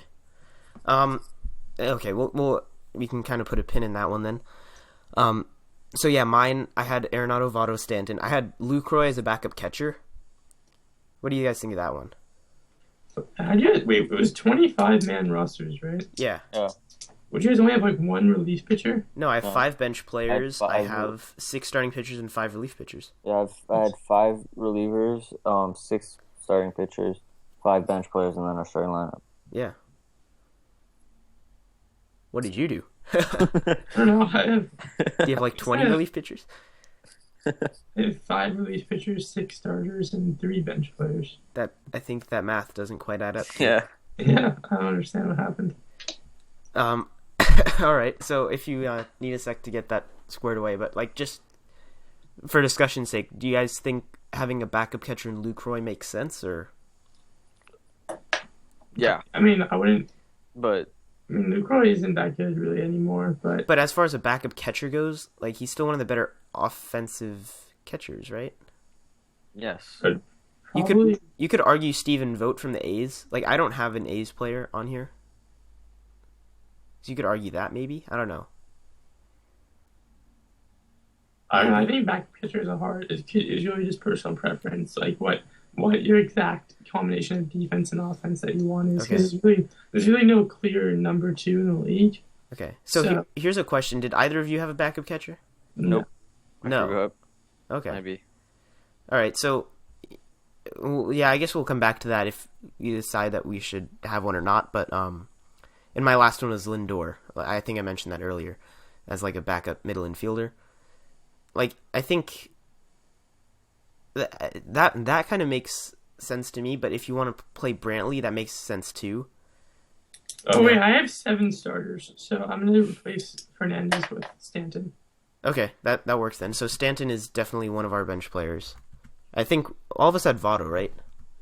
A: Okay, we can kind of put a pin in that one then. So yeah, mine, I had Arenado, Votto, Stanton. I had Lucroy as a backup catcher. What do you guys think of that one?
B: Wait, it was 25-man rosters, right?
A: Yeah.
B: Would you guys only have like one relief pitcher?
A: No, I have 5 bench players. I
C: five.
A: have 6 starting pitchers and 5 relief pitchers.
C: Yeah, I had 5 relievers, 6 starting pitchers, 5 bench players, and then our starting lineup.
A: Yeah. What did you do?
B: I don't know.
A: Do you have like 20 relief pitchers?
B: I have 5 relief pitchers, 6 starters, and 3 bench players.
A: I think that math doesn't quite add up.
C: Yeah.
B: Yeah, I don't understand what happened.
A: All right. So if you need a sec to get that squared away, but like just for discussion's sake, do you guys think having a backup catcher in Lucroy makes sense, or?
C: Yeah.
B: I mean, I wouldn't.
C: But
B: Lucroy isn't that good really anymore, but
A: But as far as a backup catcher goes, like he's still one of the better offensive catchers, right?
C: yes.
B: probably
A: You could argue Steven Vogt from the A's. Like I don't have an A's player on here, so you could argue that maybe. I don't know.
B: I don't know. I think backup pitchers are hard. It's really just personal preference, like what your exact combination of defense and offense that you want is.
A: Okay.
B: Because there's really no clear number 2 in the league.
A: Okay, so here's a question: did either of you have a backup catcher?
C: Nope.
A: No.
C: Forgot,
A: Okay.
C: maybe.
A: All right. So, yeah, I guess we'll come back to that if you decide that we should have one or not. But and my last one was Lindor. I think I mentioned that earlier as like a backup middle infielder. Like I think that kind of makes sense to me. But if you want to play Brantley, that makes sense too.
B: Oh wait, I have 7 starters, so I'm going to replace Fernandez with Stanton.
A: Okay, that works then. So Stanton is definitely one of our bench players. I think all of us had Votto, right?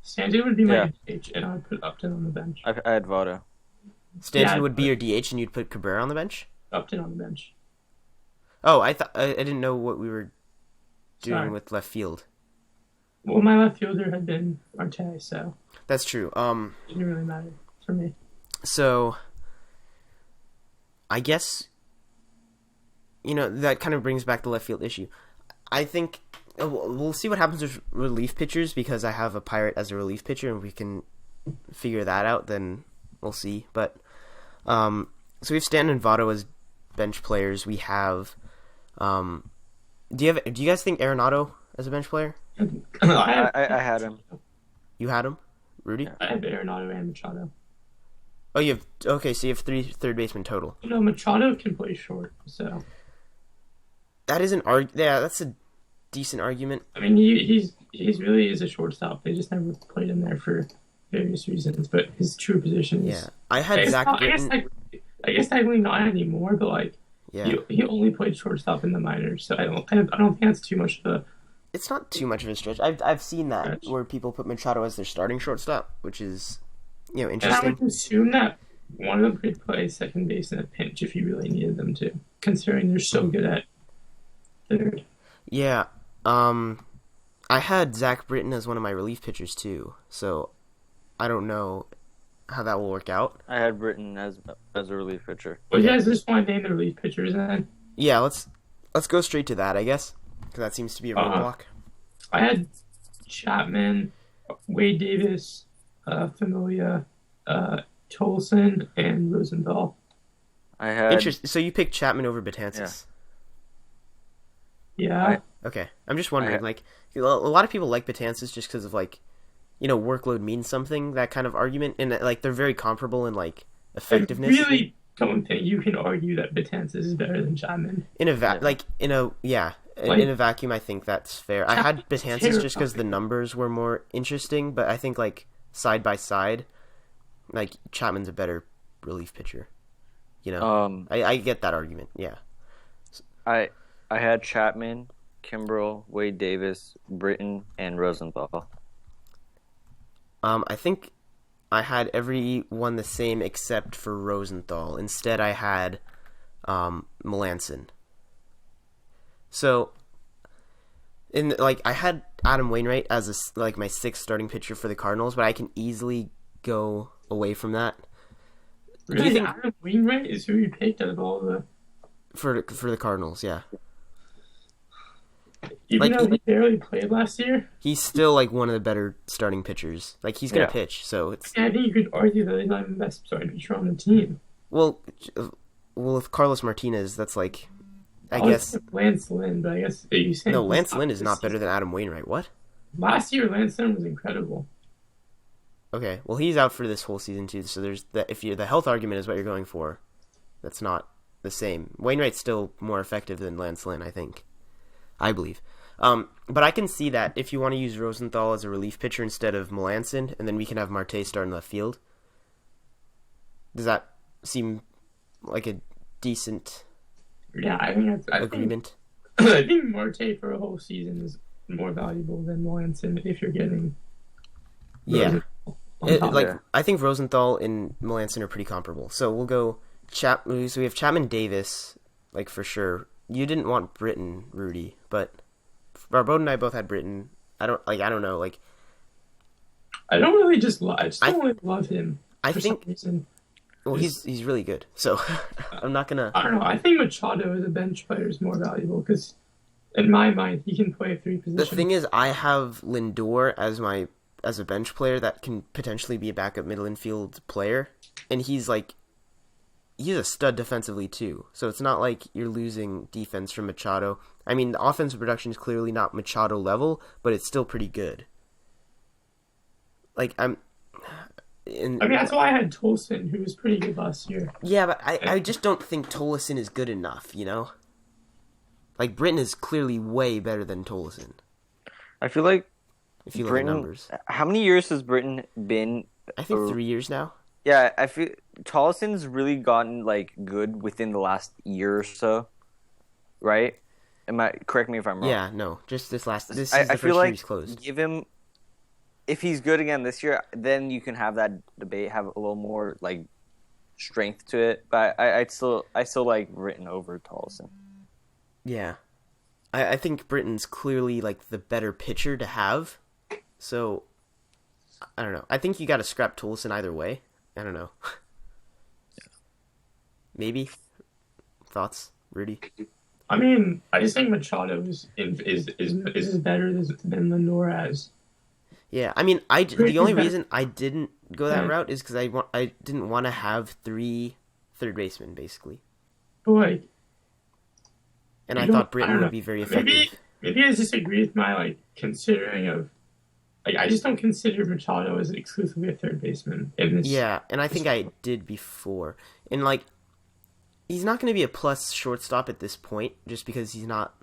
B: Stanton would be my DH, and I would put Upton on the bench.
C: I had Votto.
A: Stanton would be your DH, and you'd put Cabrera on the bench?
B: Upton on the bench.
A: Oh, I didn't know what we were doing
B: Sorry.
A: with left field.
B: Well, my left fielder had been Marte, so
A: That's true.
B: it didn't really matter for me.
A: So I guess that kind of brings back the left field issue. I think we'll see what happens with relief pitchers because I have a Pirate as a relief pitcher, and we can figure that out. Then we'll see. But so we have Stanton and Votto as bench players. We have. Do you guys think Arenado as a bench player?
C: I had him.
A: You had him, Rudy?
B: I have Arenado and Machado.
A: Oh, you have so you have 3 third basemen total.
B: No, Machado can play short, so
A: That is that's a decent argument.
B: I mean he's really is a shortstop. They just never played him there for various reasons, but his true position is.
A: Yeah, I had Zach Britton.
B: I guess technically not anymore, but like he only played shortstop in the minors, so I don't think that's too much of a.
A: It's not too much of a stretch. I've seen that where people put Machado as their starting shortstop, which is interesting.
B: And I would assume that one of them could play second base in a pinch if you really needed them to, considering they're so good at third.
A: Yeah. I had Zach Britton as one of my relief pitchers too, so I don't know how that will work out.
C: I had Britton as a relief pitcher.
B: Well, you guys just want to name the relief pitchers then?
A: Yeah, let's go straight to that, I guess, because that seems to be a roadblock.
B: I had Chapman, Wade Davis, Familia, Tolson, and Rosenthal.
C: I had.
A: Interesting. So you picked Chapman over Betances.
B: Yeah.
A: Okay, I'm just wondering. Like, a lot of people like Betances just because of like, workload means something. That kind of argument, and like they're very comparable in like effectiveness.
B: I really don't think you can argue that Betances is better than Chapman.
A: In a vacuum, I think that's fair. I had Betances just because the numbers were more interesting, but I think like side by side, like Chapman's a better relief pitcher. I get that argument. Yeah.
C: I had Chapman, Kimbrel, Wade Davis, Britton, and Rosenthal.
A: I think I had everyone the same except for Rosenthal. Instead, I had Melanson. So, I had Adam Wainwright as my 6th starting pitcher for the Cardinals, but I can easily go away from that.
B: Really,
A: think
B: Adam Wainwright is who he picked out of all the.
A: for the Cardinals, yeah,
B: Even
A: like
B: though he barely played last year,
A: he's still like one of the better starting pitchers. Like he's gonna
C: Yeah.
A: pitch, so it's
B: I think you could argue that he's not even the best starting pitcher on the team.
A: well, with Carlos Martinez, that's like, I
B: was
A: guess
B: thinking Lance Lynn, but I guess are you saying
A: no,
B: he's
A: Lance
B: not
A: Lynn is
B: this
A: not better
B: season?
A: than Adam Wainwright. What?
B: Last year, Lance Lynn was incredible.
A: Okay, well he's out for this whole season too. So there's that. If the health argument is what you're going for, that's not the same. Wainwright's still more effective than Lance Lynn, I believe. But I can see that if you want to use Rosenthal as a relief pitcher instead of Melanson, and then we can have Marte start in left field. Does that seem like a decent
B: Yeah, I think
A: agreement?
B: I think Marte for a whole season is more valuable than Melanson if you're getting.
A: Yeah.
B: on top.
C: Yeah.
A: I think Rosenthal and Melanson are pretty comparable. So we'll go so we have Chapman Davis, like for sure. You didn't want Britton, Rudy, but Barbeau and I both had Britton. I don't know, like
B: I don't really just love. I just don't really love him.
A: I
B: for
A: think
B: some reason.
A: well he's really good. So I'm not gonna
B: I don't know. I think Machado as a bench player is more valuable because, in my mind, he can play three positions.
A: The thing is I have Lindor as a bench player that can potentially be a backup middle infield player, and he's a stud defensively too. So it's not like you're losing defense from Machado. I mean, the offensive production is clearly not Machado level, but it's still pretty good. Like
B: I mean, that's why I had Tolson, who was pretty good last year.
A: yeah, but I just don't think Tolson is good enough, you know? Like, Britton is clearly way better than Tolson,
C: I feel like
A: if you look
C: Britton.
A: at numbers.
C: How many years has Britton been?
A: I think 3 years now.
C: Yeah, I feel Tolson's really gotten like good within the last year or so, right? Correct me if I'm wrong.
A: Yeah, no, just this is the
C: I
A: first
C: feel
A: year
C: like
A: he's closed.
C: give him. If he's good again this year, then you can have that debate, have a little more like strength to it. But I still like Britton over Tolson.
A: Yeah. I think Britton's clearly, like, the better pitcher to have. So, I don't know. I think you got to scrap Tolson either way. I don't know. Maybe? Thoughts, Rudy?
B: I mean, I just think Machado is better than Lindor as.
A: Yeah, I mean, the only reason I didn't go that
B: Yeah.
A: route is because I didn't want to have 3 third basemen, basically.
B: But like,
A: And
B: I
A: I
B: don't-
A: thought
B: I
A: Britton
B: don't
A: would
B: know.
A: be very effective.
B: Maybe I disagree with my like considering of. Like, I just don't consider Machado as exclusively a third baseman. In this,
A: Yeah, and I think I did before. And, like, he's not going to be a plus shortstop at this point, just because he's not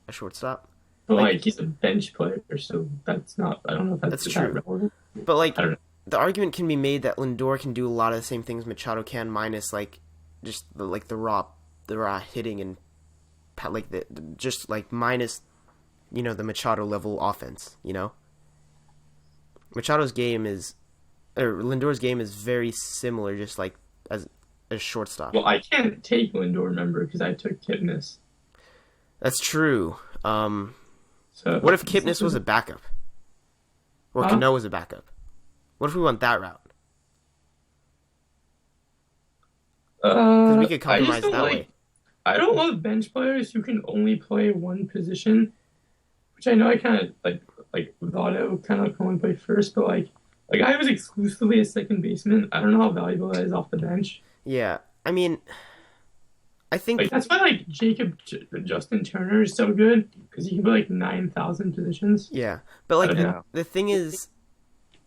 A: a shortstop.
B: but
A: like-
B: like he's a bench player, so that's not. I don't know if that's
A: That's
B: that
A: true.
B: relevant.
A: But, like,
B: I don't know.
A: the argument can be made that Lindor can do a lot of the same things Machado can, minus, like, just, the raw hitting and, like, just, like, minus, you know, the Machado level offense, you know? Lindor's game is very similar, just, like, as shortstop.
B: Well, I can't take Lindor, remember, because I took Kipnis.
A: That's true.
B: So
A: What if Kipnis was a backup? Or
B: Huh?
A: Cano was a backup? What if we went that route? Because we could
B: I just
A: compromise
B: don't
A: that
B: like-
A: way.
B: I don't love bench players who can only play one position, which I know I kind of like Votto kind of only play first, but like I was exclusively a second baseman. I don't know how valuable that is off the bench.
A: Yeah, I mean, I think
B: Like that's why like Justin Turner is so good because he can play like 9,000 positions.
A: yeah, but like
C: Yeah.
A: the thing is,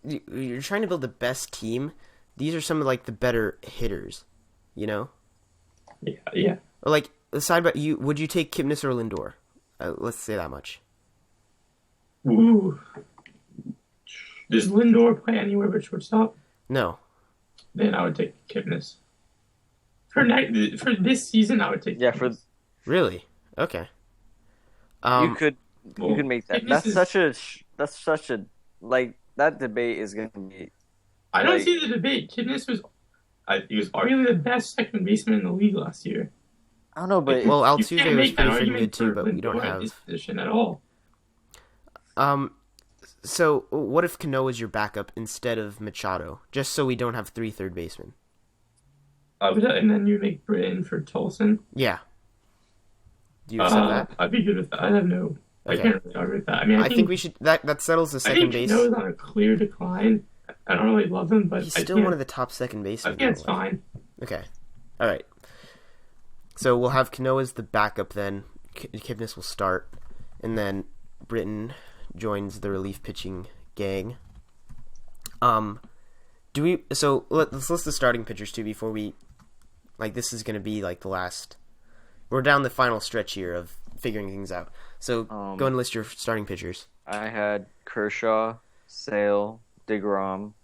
A: you're trying to build the best team. These are some of like the better hitters, you know.
B: Yeah.
A: Or like aside, but would you take Kipnis or Lindor? Let's say that much.
B: Ooh. Does Lindor play anywhere but shortstop?
A: No.
B: Then I would take Kipnis. For this season, I would take.
C: Yeah,
B: Kipnis.
A: Really? Okay.
C: you could
B: well,
C: make that.
B: Kipnis
C: That's
B: is-
C: such a like that debate is going to be.
B: I don't
C: like-
B: see the debate. Kipnis he was arguably the best second baseman in the league last year.
C: I don't know, but
A: Well,
B: You
A: Altuve
B: can't
A: was
B: make that
A: pretty freaking
B: argument
A: good too,
B: for
A: but we don't
B: Lindor at this
A: have.
B: position at all.
A: So what if Cano is your backup instead of Machado, just so we don't have 3 third basemen?
B: And then you make Britton for Tolson.
A: Yeah. Do you accept that?
B: I'd be good with that. I have no. I
A: Okay.
B: can't really argue with that. I mean, I think
A: we should. That settles the second base.
B: Cano's on a clear decline. I don't really love him, but
A: he's still one of the top second basemen.
B: I think it's fine.
A: Okay. All right. So we'll have Cano as the backup then. Kipnis will start, and then Britton joins the relief pitching gang. Let's list the starting pitchers too before we, this is going to be the last. We're down the final stretch here of figuring things out. So go and list your starting pitchers.
C: I had Kershaw, Sale, DeGrom,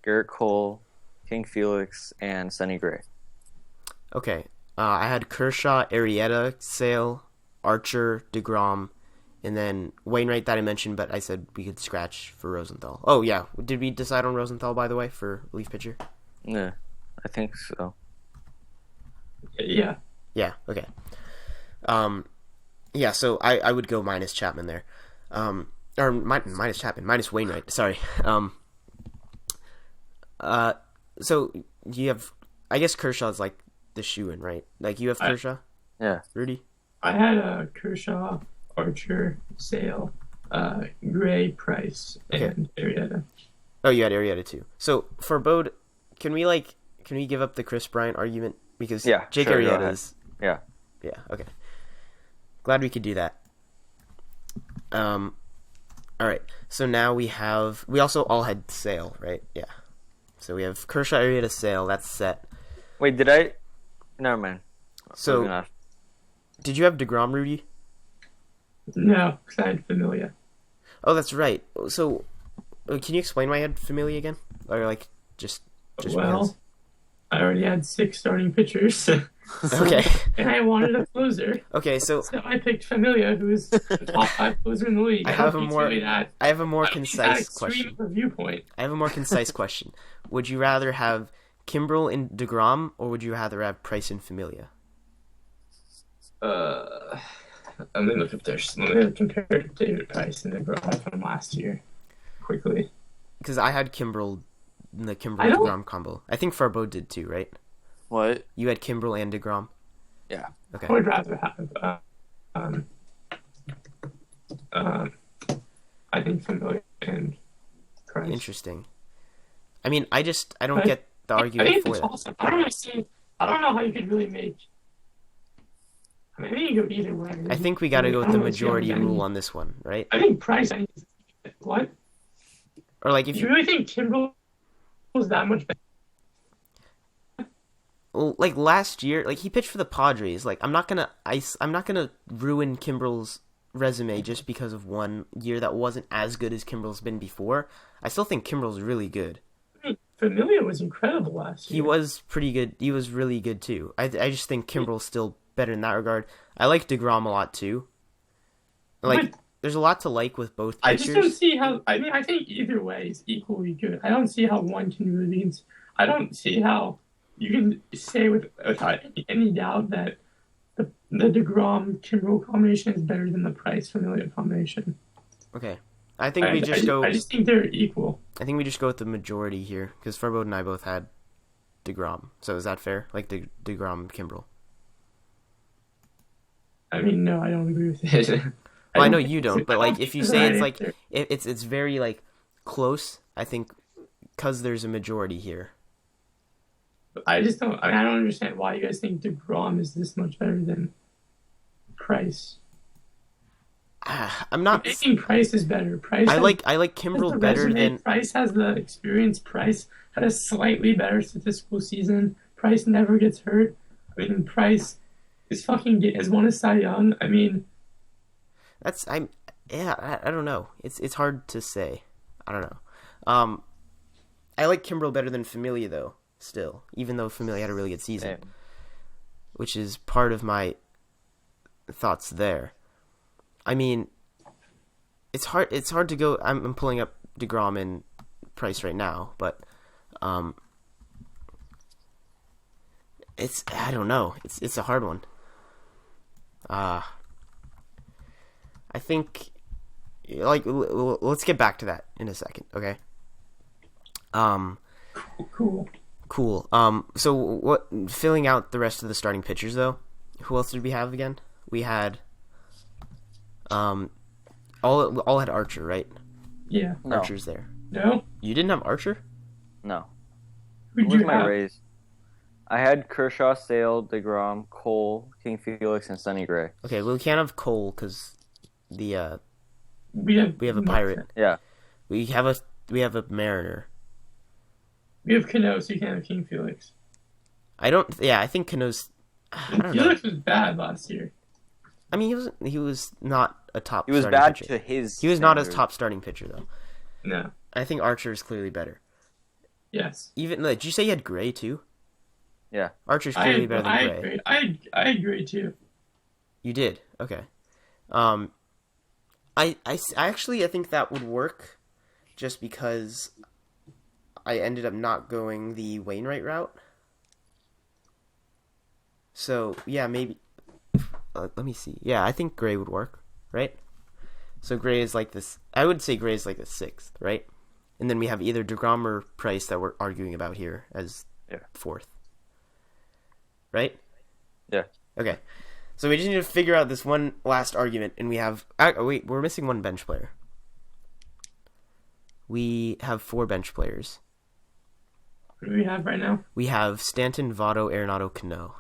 C: Garrett Cole, King Felix, and Sonny Gray.
A: Okay. I had Kershaw, Arrieta, Sale, Archer, DeGrom, and then Wainwright that I mentioned, but I said we could scratch for Rosenthal. Oh, yeah. Did we decide on Rosenthal, by the way, for relief pitcher?
C: Yeah, I think so.
B: Yeah.
A: Yeah, okay. Yeah, so I would go minus Chapman there. Minus Chapman, minus Wainwright, sorry. So you have, I guess Kershaw's the shoe-in, right? You have Kershaw?
C: Yeah.
A: Rudy?
B: I had Kershaw, Archer, Sale, Gray, Price, and Arrieta.
A: Oh, you had Arrieta too. So for Bode, can we give up the Chris Bryant argument? Because Jake Arrieta is...
C: Yeah.
A: Yeah, okay. Glad we could do that. All right. So now we also all had Sale, right? Yeah. So we have Kershaw, Arrieta, Sale. That's set.
C: Wait, did I? Never mind.
A: So, did you have DeGrom, Rudy?
B: No, because I had Familia.
A: Oh, that's right. So, can you explain why I had Familia again? Or just
B: well,
A: because?
B: I already had 6 starting pitchers.
A: Okay.
B: And I wanted a closer.
A: Okay, so
B: I picked Familia, who's the top 5 closer in the league.
A: I have a more concise question.
B: Viewpoint.
A: I have a more concise question. Would you rather have Kimbrel and DeGrom, or would you rather have Price and Familia?
B: Let me look up let me compare David Price and DeGrom from last year quickly.
A: Because I had Kimbrel in the Kimbrel-DeGrom combo. I think Farbo did too, right?
C: What?
A: You had Kimbrel and DeGrom?
C: Yeah.
A: Okay.
B: I would rather have I think Familia and Price.
A: Interesting. I mean, I don't get the argument for that.
B: Awesome. I don't know how you could really make... I mean, I think you go either way.
A: I think we got to go with the majority rule on this one, right?
B: I think Price... What?
A: Or if
B: you really think Kimbrel was that much better?
A: Well, last year, he pitched for the Padres. I'm not gonna ruin Kimbrel's resume just because of one year that wasn't as good as Kimbrel's been before. I still think Kimbrel's really good.
B: I mean, Familia was incredible last year.
A: He was pretty good. He was really good too. I just think Kimbrel's still better in that regard. I like DeGrom a lot too. There's a lot to like with both pitchers.
B: I just don't see how... I mean, I think either way is equally good. I don't see how one can really be... I don't see how you can say without any doubt that the DeGrom-Kimbrel combination is better than the Price-Familia combination.
A: Okay. I think I
B: just think they're equal.
A: I think we just go with the majority here, because Farbo and I both had DeGrom. So is that fair? DeGrom-Kimbrel.
B: I mean, no, I don't agree with it.
A: Well, I know you don't, but if you say it's very close, I think because there's a majority here.
B: I just don't. I don't understand why you guys think DeGrom is this much better than Price.
A: I'm not.
B: I think Price is better.
A: I like Kimbrel better than
B: Price. Has the experience. Price had a slightly better statistical season. Price never gets hurt. I mean, Price is has won a Cy Young. I mean,
A: I don't know. It's hard to say. I don't know. I like Kimbrel better than Familia though. Still, even though Familia had a really good season, which is part of my thoughts there. I mean, it's hard to go. I'm pulling up DeGrom and Price right now, but I don't know. It's a hard one. I think let's get back to that in a second, okay?
B: Cool.
A: Cool. So what? Filling out the rest of the starting pitchers, though. Who else did we have again? We had, all had Archer, right?
B: Yeah.
C: No.
A: Archer's there.
B: No?
A: You didn't have Archer?
C: No.
B: Who'd
C: What was
B: you
C: my
B: have?
C: Rays? I had Kershaw, Sale, DeGrom, Cole, King Felix, and Sonny Gray.
A: Okay, well, we can't have Cole because the
B: We have
A: a Pirate.
C: Yeah.
A: We have a Mariner.
B: We have Cano, so you can't have King Felix.
A: I think Cano's. I don't know.
B: Felix was bad last year.
A: I mean, he was not a top.
C: He was
A: starting
C: bad
A: pitcher.
C: to his.
A: He was not a
C: standard.
A: top starting pitcher though.
B: No.
A: I think Archer is clearly better.
B: Yes.
A: Even did you say you had Gray too?
C: Yeah.
A: Archer's clearly better than Gray.
B: I agree too.
A: You did. Okay. I actually I think that would work, just because I ended up not going the Wainwright route. So yeah, maybe. Let me see. Yeah, I think Gray would work, right? So Gray is like this. I would say Gray is like the 6th, right? And then we have either DeGrom or Price that we're arguing about here as 4th, right?
C: Yeah.
A: Okay. So we just need to figure out this one last argument, and we have. Wait, we're missing one bench player. We have 4 bench players.
B: What do we have right now?
A: We have Stanton, Votto, Arenado, Cano.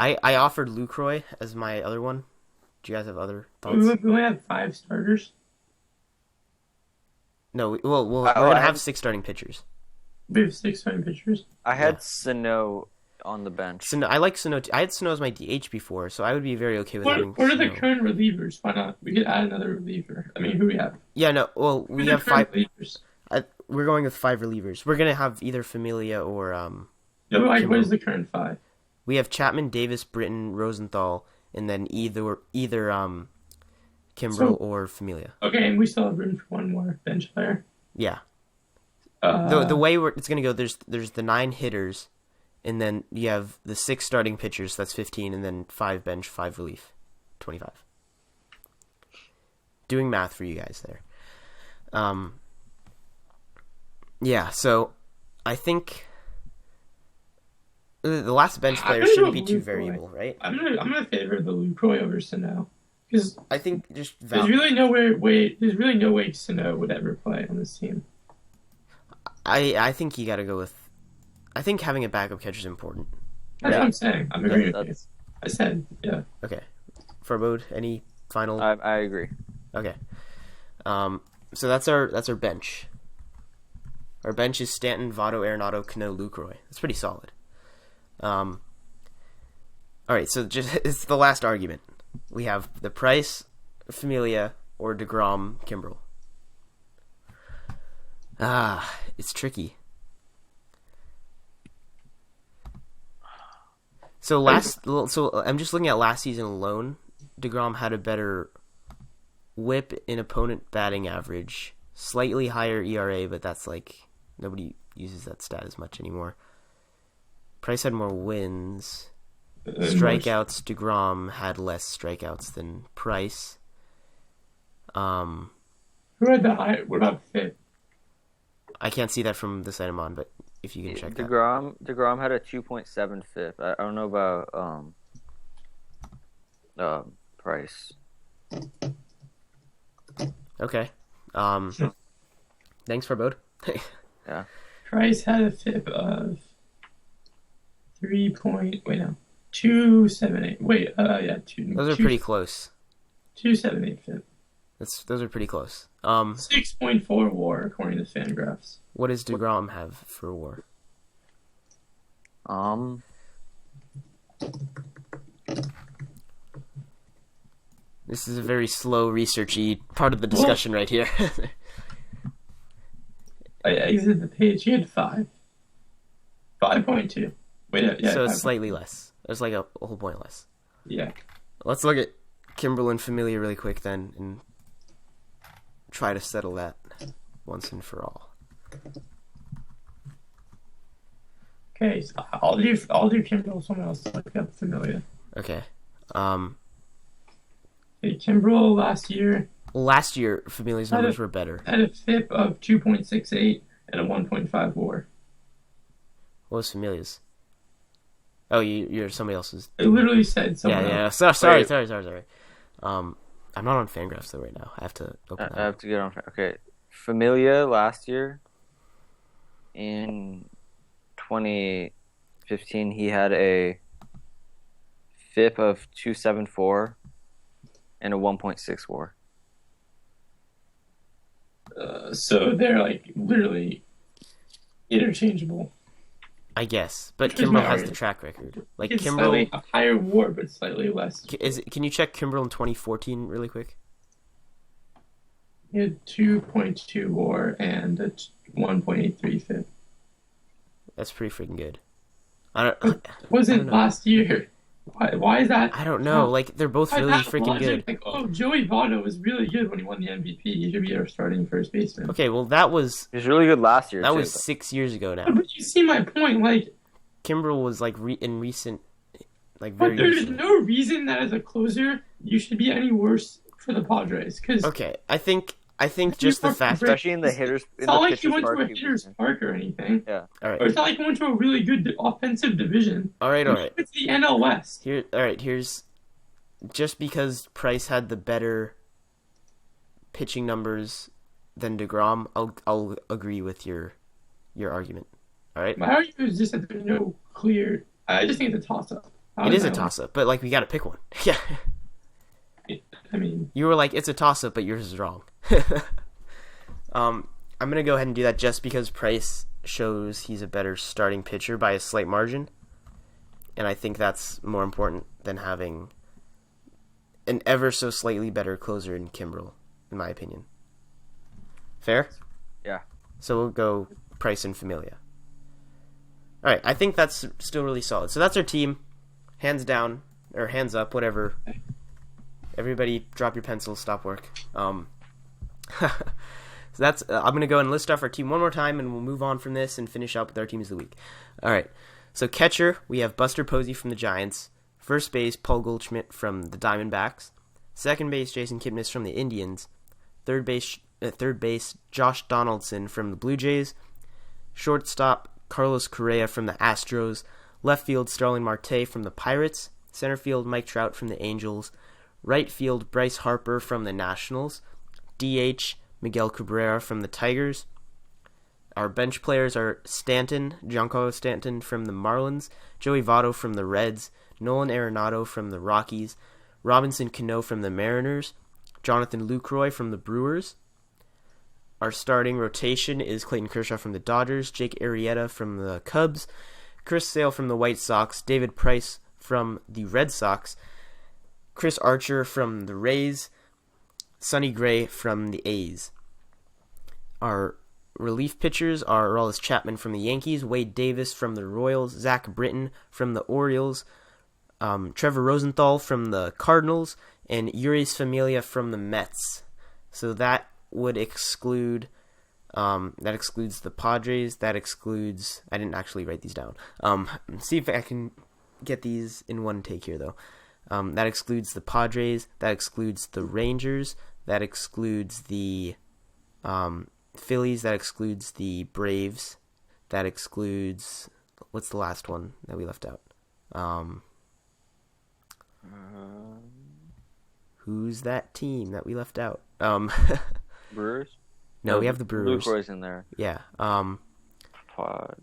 A: I offered Lucroy as my other one. Do you guys have other thoughts?
B: We only have 5 starters.
A: No, we're gonna have 6 starting pitchers.
B: We have 6 starting pitchers.
C: I had Sano on the bench.
A: So I like Sano. I had Sano as my DH before, so I would be very okay with having.
B: What are the
A: Sano.
B: current relievers? Why not? We could add another reliever. I mean, who do we have?
A: Yeah, no. Well, we
B: Who are
A: have
B: the current
A: 5.
B: relievers?
A: We're going with 5 relievers. We're gonna have either Familia or
B: No, like,
A: Kimbrel.
B: what is the current 5?
A: We have Chapman, Davis, Britton, Rosenthal, and then either Kimbrel or Familia.
B: Okay, and we still have room for one more bench player.
A: Yeah. The way it's gonna go, there's the 9 hitters, and then you have the 6 starting pitchers. That's 15, and then 5 bench, 5 relief, 25. Doing math for you guys there. Yeah. So, I think the last bench player shouldn't be too variable, right?
B: I'm gonna favor the Lucroy over Sano, because
A: I think just
B: there's really no way Sano would ever play on this team.
A: I think you got to go with. I think having a backup catcher is important.
B: That's what I'm saying. I'm agreeing with you.
C: That's-
B: I said, yeah.
A: Okay. Forebode, any final?
C: I agree.
A: Okay. So that's our bench. Our bench is Stanton, Votto, Arenado, Cano, Lucroy. That's pretty solid. All right, so it's the last argument. We have the Price, Familia, or DeGrom, Kimbrel. It's tricky. So I'm just looking at last season alone. DeGrom had a better WHIP in opponent batting average, slightly higher ERA, but that's like nobody uses that stat as much anymore. Price had more wins. Strikeouts, DeGrom had less strikeouts than Price.
B: Who had the high? What about FIP?
C: I
A: can't see that from the site I'm on, but if you can check that.
C: DeGrom had a 2.7 FIP. I don't know about Price.
A: Okay. Thanks, Forebode.
C: Yeah.
B: Price had a FIP of 278. Wait,
A: Those are pretty close.
B: 278 FIP.
A: Those are pretty close.
B: 6.4 WAR according to Fangraphs.
A: What does DeGrom have for WAR? This is a very slow, researchy part of the discussion right here.
B: I exited the page. He had 5. 5.2. Wait, yeah.
A: So it's slightly less. There's like a whole point less.
B: Yeah.
A: Let's look at Kimbrel and Familia really quick then, and try to settle that once and for all.
B: Okay, so I'll do Kimbrel. Someone else look up Familia.
A: Okay.
B: Okay, Kimbrel last year.
A: Last year, Familia's numbers were better.
B: Had a FIP of 2.68 and a 1.5 WAR.
A: What was Familia's? Oh, you're somebody else's.
B: It literally said someone else.
A: Sorry. I'm not on Fangraphs though right now. I have to open that.
C: I have to get on. Okay, Familia last year in 2015, he had a FIP of 274 and a 1.6 WAR.
B: So they're like literally interchangeable.
A: I guess, but Kimbrel has the track record. Like
B: It's
A: Kimbrel,
B: slightly a higher WAR, but slightly less.
A: Can you check Kimbrel in 2014 really quick?
B: He had 2.2 WAR and a 1.83 FIP.
A: That's pretty freaking good. I don't
B: Wasn't
A: know.
B: last year. Why is that?
A: I don't know. Like they're both really
B: that
A: freaking
B: logic?
A: good.
B: Like, oh, Joey Votto was really good when he won the MVP. He should be our starting first baseman.
A: Okay, well that was
C: He was really good last year.
A: that
C: too,
A: was
C: but
A: 6 years ago now.
B: But you see my point. Like,
A: Kimbrel was like in recent, like
B: but
A: very
B: there's
A: recent.
B: no reason that as a closer you should be any worse for the Padres. Because
A: Okay, I think just the fact.
C: especially in the hitters.
B: it's
C: In
B: not
C: the
B: like he
C: pitchers
B: went to
C: park,
B: a
C: he was
B: hitter's
C: in.
B: park or anything.
C: Yeah.
A: All
B: Or
A: right,
B: it's not like he went to a really good offensive division.
A: all right.
B: It's the NL West.
A: Here's just because Price had the better pitching numbers than DeGrom, I'll agree with your argument. All right,
B: My argument is just that there's no clear. I just think it's a toss-up.
A: it is a toss-up, but like we got to pick one. Yeah,
B: I mean,
A: you were like it's a toss-up, but yours is wrong. I'm gonna go ahead and do that just because Price shows he's a better starting pitcher by a slight margin, and I think that's more important than having an ever so slightly better closer in Kimbrel, in my opinion. Fair?
C: Yeah.
A: So we'll go Price and Familia. All right, I think that's still really solid. So that's our team, hands down or hands up, whatever. Everybody, drop your pencils, stop work. So that's. I'm gonna go and list off our team one more time, and we'll move on from this and finish up with our teams of the week. All right. So catcher, we have Buster Posey from the Giants. First base, Paul Goldschmidt from the Diamondbacks. Second base, Jason Kipnis from the Indians. Third base, Josh Donaldson from the Blue Jays. Shortstop, Carlos Correa from the Astros. Left field, Starling Marte from the Pirates. Center field, Mike Trout from the Angels. Right field, Bryce Harper from the Nationals. DH, Miguel Cabrera from the Tigers. Our bench players are Giancarlo Stanton from the Marlins. Joey Votto from the Reds. Nolan Arenado from the Rockies. Robinson Cano from the Mariners. Jonathan Lucroy from the Brewers. Our starting rotation is Clayton Kershaw from the Dodgers. Jake Arrieta from the Cubs. Chris Sale from the White Sox. David Price from the Red Sox. Chris Archer from the Rays. Sonny Gray from the A's. Our relief pitchers are Aroldis Chapman from the Yankees, Wade Davis from the Royals, Zach Britton from the Orioles, Trevor Rosenthal from the Cardinals, and Urias Familia from the Mets. So that would exclude the Padres. That excludes. I didn't actually write these down. See if I can get these in one take here, though. That excludes the Padres. That excludes the Rangers. That excludes the Phillies. That excludes the Braves. That excludes. What's the last one that we left out? Who's that team that we left out?
C: Brewers?
A: No, we have the Brewers.
C: Lucroy's in there.
A: Yeah.
C: Pod.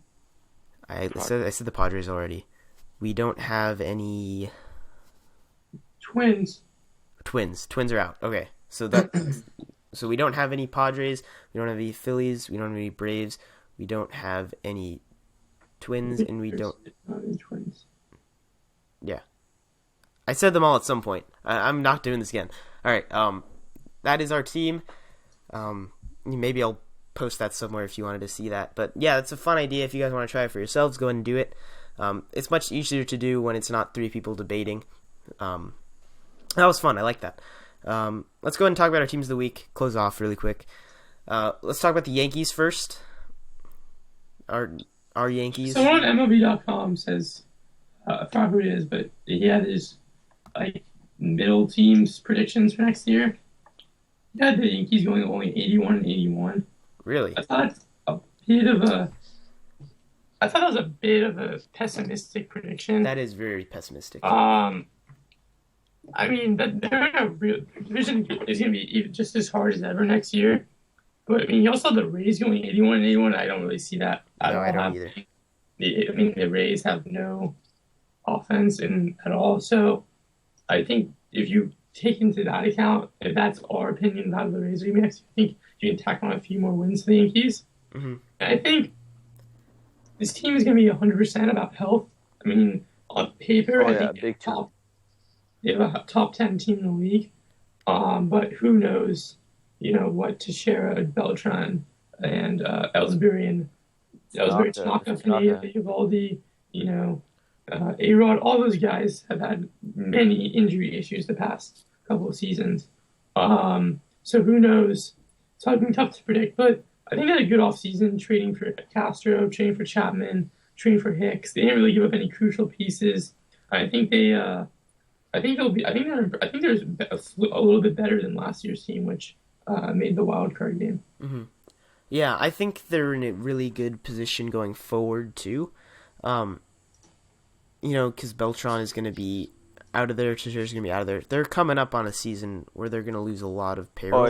A: I said the Padres already. We don't have any
B: Twins.
A: Twins are out. Okay. So we don't have any Padres, we don't have any Phillies, we don't have any Braves, we don't have any Twins, and we don't.
B: Twins.
A: Yeah, I said them all at some point. I'm not doing this again. All right. That is our team. Maybe I'll post that somewhere if you wanted to see that. But yeah, it's a fun idea. If you guys want to try it for yourselves, go ahead and do it. It's much easier to do when it's not three people debating. That was fun. I like that. Let's go ahead and talk about our teams of the week. Close off really quick. Let's talk about the Yankees first. Our Yankees.
B: Someone on MLB.com says, I forgot who it is, but he had his middle teams predictions for next year. He had the Yankees going only 81 and 81.
A: Really?
B: I thought bit of a. I thought that was a bit of a pessimistic prediction.
A: That is very pessimistic.
B: I mean, they're in a real division is going to be just as hard as ever next year. But I mean, you also have the Rays going 81-81. I don't really see that at all.
A: I don't either.
B: I mean, the Rays have no offense at all. So I think if you take into that account, if that's our opinion about the Rays remix, I think you can tack on a few more wins to the Yankees.
A: Mm-hmm.
B: And I think this team is going to be 100% about health. I mean, on paper, I think they have a top 10 team in the league. But who knows, what Teixeira, Beltran, and Ellsbury, Tanaka, Eovaldi, A-Rod, all those guys have had many injury issues the past couple of seasons. So who knows? It's been tough to predict, but I think they had a good offseason trading for Castro, trading for Chapman, trading for Hicks. They didn't really give up any crucial pieces. I think they're a little bit better than last year's team, which made the wild card game.
A: Mm-hmm. Yeah, I think they're in a really good position going forward too. Because Beltran is going to be out of there, Teixeira's going to be out of there. They're coming up on a season where they're going to lose a lot of payroll.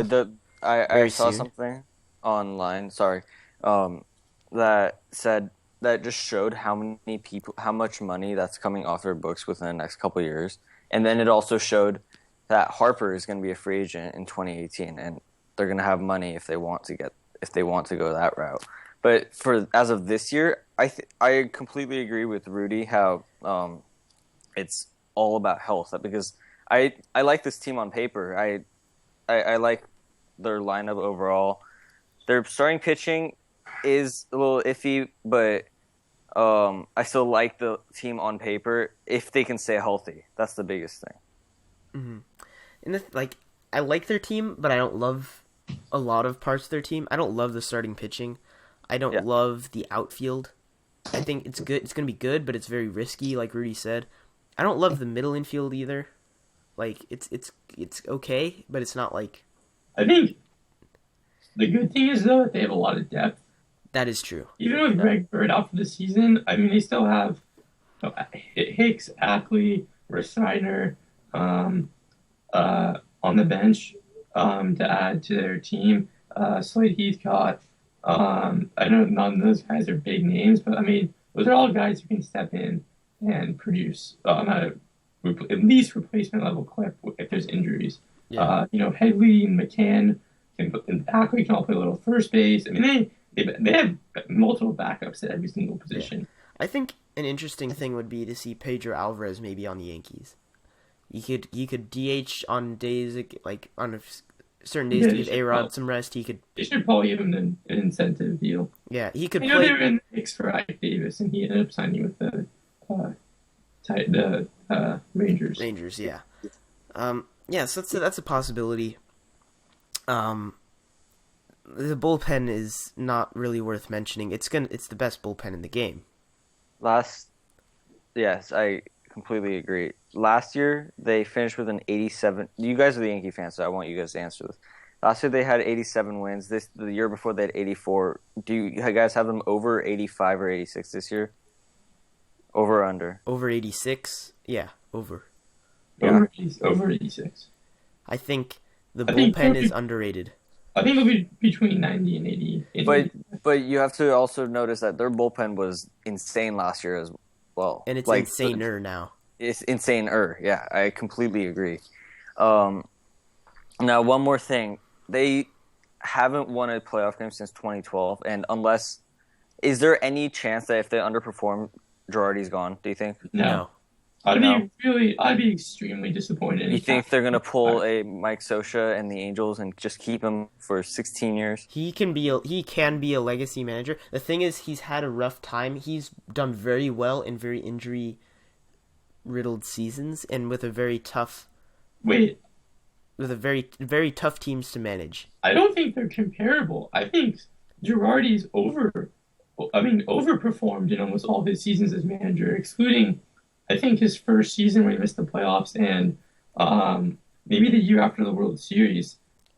C: I saw something online. Sorry, that said that just showed how much money that's coming off their books within the next couple of years. And then it also showed that Harper is going to be a free agent in 2018, and they're going to have money if they want to go that route. But as of this year, I completely agree with Rudy how it's all about health, because I like this team on paper. I like their lineup overall. Their starting pitching is a little iffy, but I still like the team on paper if they can stay healthy. That's the biggest thing.
A: Mm-hmm. And I like their team, but I don't love a lot of parts of their team. I don't love the starting pitching. I don't love the outfield. I think it's good. It's going to be good, but it's very risky, like Rudy said. I don't love the middle infield either. It's okay, but it's not like.
B: I think the good thing is though that they have a lot of depth.
A: That is true.
B: Even with Greg Bird out for the season, I mean, they still have Hicks, Ackley, Reiner on the bench to add to their team. Slade Heathcott. I know none of those guys are big names, but I mean, those are all guys who can step in and produce at least replacement level clip if there's injuries.
A: Yeah.
B: Headley and McCann and Ackley can all play a little first base. I mean, they have multiple backups at every single position.
A: Yeah. I think an interesting thing would be to see Pedro Alvarez maybe on the Yankees. You could DH on days on certain days to give A-Rod some rest.
B: They should probably give him an incentive deal.
A: Yeah, he could
B: play. They were in the mix for Ike Davis, and he ended up signing with the Rangers.
A: Rangers, yeah. So that's a possibility. The bullpen is not really worth mentioning. It's the best bullpen in the game.
C: Yes, I completely agree. Last year they finished with an 87. You guys are the Yankee fans, so I want you guys to answer this. Last year they had 87 wins. The year before they had 84. Do you guys have them over 85 or 86 this year? Over or under?
A: Over 86? Yeah, over.
B: Yeah. Over 86.
A: I think the bullpen is underrated.
B: I think it'll be between 90 and 80.
C: But you have to also notice that their bullpen was insane last year as well.
A: And it's insaner now.
C: It's insaner, yeah. I completely agree. Now, one more thing. They haven't won a playoff game since 2012, and is there any chance that if they underperform, Girardi's gone, do you think?
B: No. I'd be extremely disappointed.
C: You think they're going to pull a Mike Scioscia and the Angels and just keep him for 16 years?
A: He can be a legacy manager. The thing is, he's had a rough time. He's done very well in very injury-riddled seasons and with a very tough...
B: Wait.
A: With a very, very tough teams to manage.
B: I don't think they're comparable. I think Girardi's overperformed in almost all his seasons as manager, excluding... I think his first season when he missed the playoffs and maybe the year after the World Series,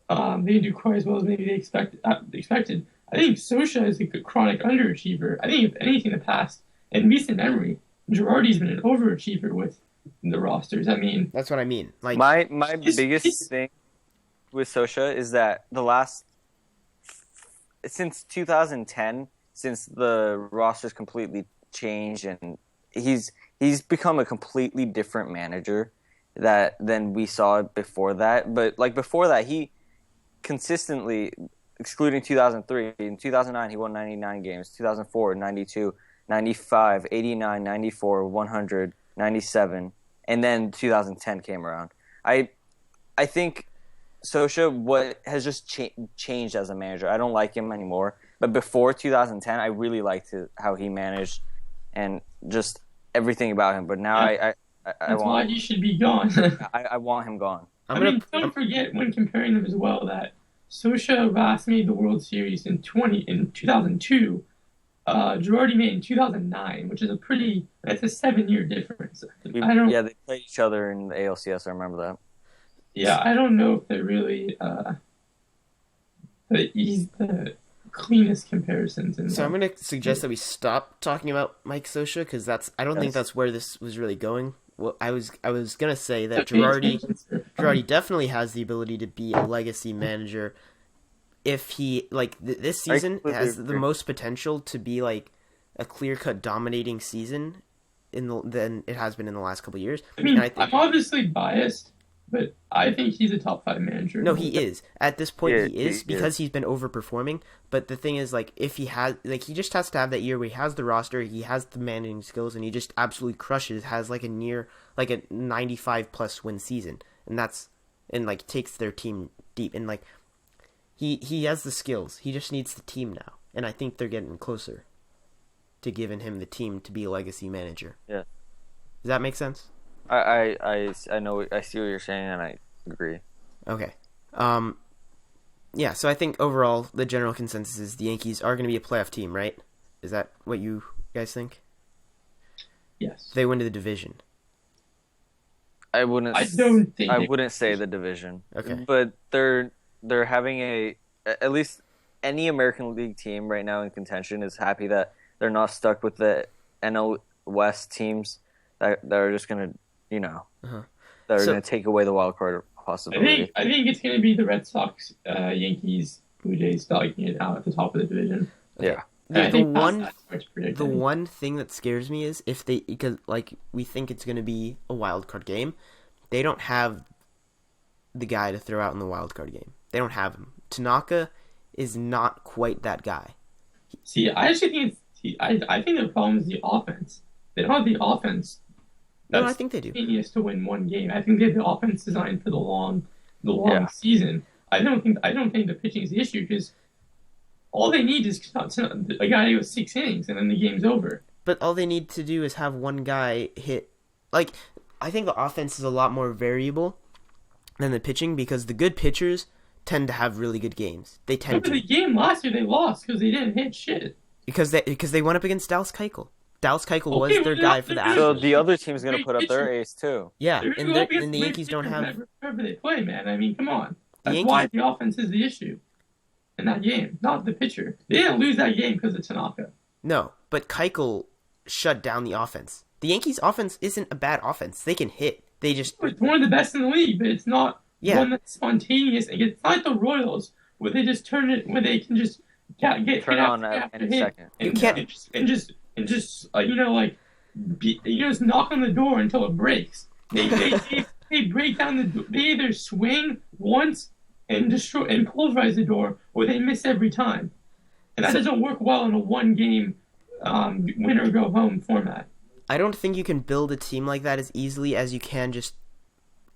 B: they didn't do quite as well as maybe they expected. I think Sosha is a chronic underachiever. I think if anything, in recent memory, Girardi's been an overachiever with the rosters. I mean,
A: That's what I mean. Like
C: my biggest thing with Sosha is that since 2010, since the roster's completely changed and he's become a completely different manager than we saw before that. But like before that, he consistently, excluding 2003, in 2009 he won 99 games, 2004 92, 95, 89, 94, 100, 97, and then 2010 came around. I think Sosha has just changed as a manager. I don't like him anymore. But before 2010, I really liked how he managed and just everything about him. But now
B: that's why he should be gone.
C: I want him gone.
B: Don't forget when comparing them as well that Sosha last made the World Series in 2002. Girardi made in 2009, which is that's a 7-year difference.
C: They played each other in the ALCS. I remember that.
B: Yeah, I don't know if they're really the cleanest comparisons.
A: So I'm going to suggest that we stop talking about Mike Sosha because I don't think that's where this was really going. Well, I was going to say that Girardi definitely has the ability to be a legacy manager if he this season has the most potential to be like a clear-cut dominating season than it has been in the last couple of years.
B: I mean, I'm obviously biased, but I think he's a top 5 manager.
A: No, he is. At this point, he is because he's been overperforming. But the thing is, if he has, he just has to have that year where he has the roster, he has the managing skills, and he just absolutely crushes, has a 95+ win season. And takes their team deep. And, he has the skills. He just needs the team now. And I think they're getting closer to giving him the team to be a legacy manager.
C: Yeah.
A: Does that make sense?
C: I know, I see what you're saying, and I agree.
A: Okay. Yeah, so I think overall the general consensus is the Yankees are going to be a playoff team, right? Is that what you guys think?
B: Yes.
A: They win the division.
C: I wouldn't say the division. Okay. But they're having at least any American League team right now in contention is happy that they're not stuck with the NL West teams that are just going to, that are going to take away the wild card possibility.
B: I think it's going to be the Red Sox, Yankees, Blue Jays dogging it out at the top of the division.
C: Yeah.
A: The one thing that scares me is because we think it's going to be a wild card game, they don't have the guy to throw out in the wild card game. They don't have him. Tanaka is not quite that guy.
B: See, I actually think I think the problem is the offense. They don't have the offense.
A: No, I think they do.
B: Genius to win one game. I think they have the offense designed for the long season. I don't think the pitching is the issue because all they need is a guy who goes 6 innings and then the game's over.
A: But all they need to do is have one guy hit. I think the offense is a lot more variable than the pitching because the good pitchers tend to have really good games. They tend to.
B: The game last year they lost because they didn't hit shit.
A: Because they went up against Dallas Keuchel. Dallas Keuchel was their guy for the Astros.
C: So the other team's going to put up their ace too.
A: Yeah, and the Yankees don't have.
B: Wherever they play, man. I mean, come on. That's why the offense is the issue in that game, not the pitcher. They didn't lose that game because of Tanaka.
A: No, but Keuchel shut down the offense. The Yankees' offense isn't a bad offense. They can hit. They just
B: it's one of the best in the league, but it's not one that's spontaneous. It's not like the Royals where they just turn it where they can just get
C: turn on in a second.
B: You can't just just knock on the door until it breaks. They break down the door. They either swing once and destroy and pulverize the door, or they miss every time. And that doesn't work well in a one-game win or go home format.
A: I don't think you can build a team like that as easily as you can just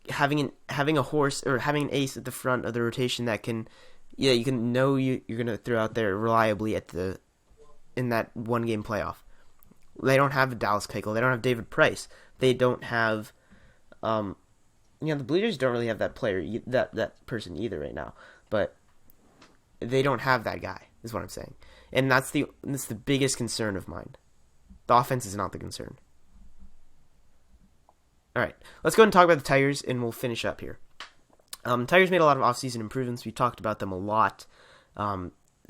A: having a horse or having an ace at the front of the rotation that can, you can know you're gonna throw out there reliably in that one-game playoff. They don't have Dallas Keuchel. They don't have David Price. They don't have, the Blue Jays don't really have that player, that person either right now. But they don't have that guy, is what I'm saying. And that's the biggest concern of mine. The offense is not the concern. All right, let's go ahead and talk about the Tigers, and we'll finish up here. Tigers made a lot of offseason improvements. We talked about them a lot.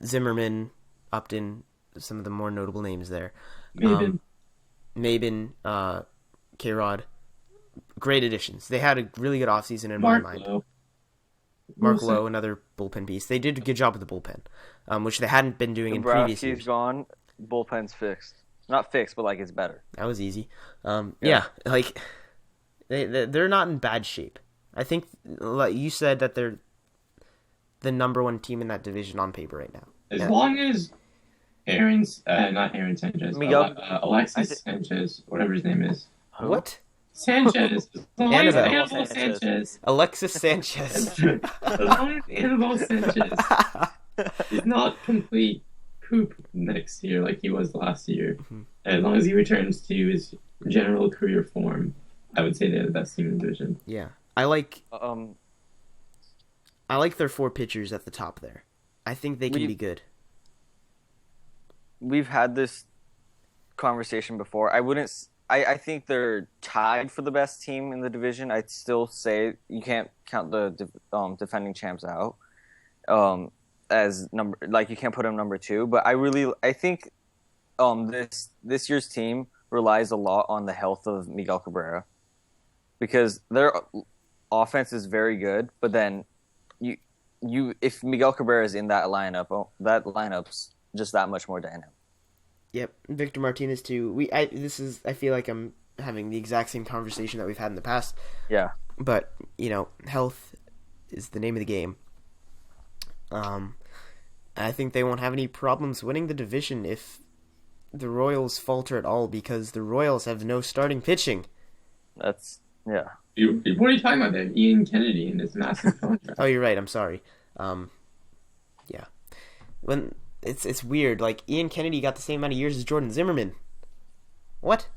A: Zimmerman, Upton, some of the more notable names there.
B: Maben,
A: K-Rod, great additions. They had a really good offseason in my mind. Mark Lowe, another bullpen piece. They did a good job with the bullpen, which they hadn't been doing in previous years.
C: He's gone. Bullpen's fixed. Not fixed, but like it's better.
A: That was easy. Like they're not in bad shape. I think, like you said, that they're the number one team in that division on paper right now.
B: As long as not Aaron Sanchez, Alexis Sanchez, whatever his name is.
A: What?
B: Sanchez. Anibal Sanchez.
A: Alexis Sanchez.
B: As long as Anibal Sanchez is not complete poop next year like he was last year, and as long as he returns to his general career form, I would say they're the best team in the division.
A: Yeah. I like their 4 pitchers at the top there. I think they can be good.
C: We've had this conversation before. I think they're tied for the best team in the division. I'd still say you can't count the defending champs out as number. Like you can't put them number 2. But I think this year's team relies a lot on the health of Miguel Cabrera, because their offense is very good. But then if Miguel Cabrera is in that lineup, that lineup's just that much more dynamic.
A: Yep, Victor Martinez too. I feel like I'm having the exact same conversation that we've had in the past.
C: Yeah.
A: But, health is the name of the game. I think they won't have any problems winning the division if the Royals falter at all, because the Royals have no starting pitching.
C: Yeah.
B: What are you talking about there? Ian Kennedy and his massive contract.
A: Oh, you're right. I'm sorry. Yeah. When it's weird. Like, Ian Kennedy got the same amount of years as Jordan Zimmerman. What?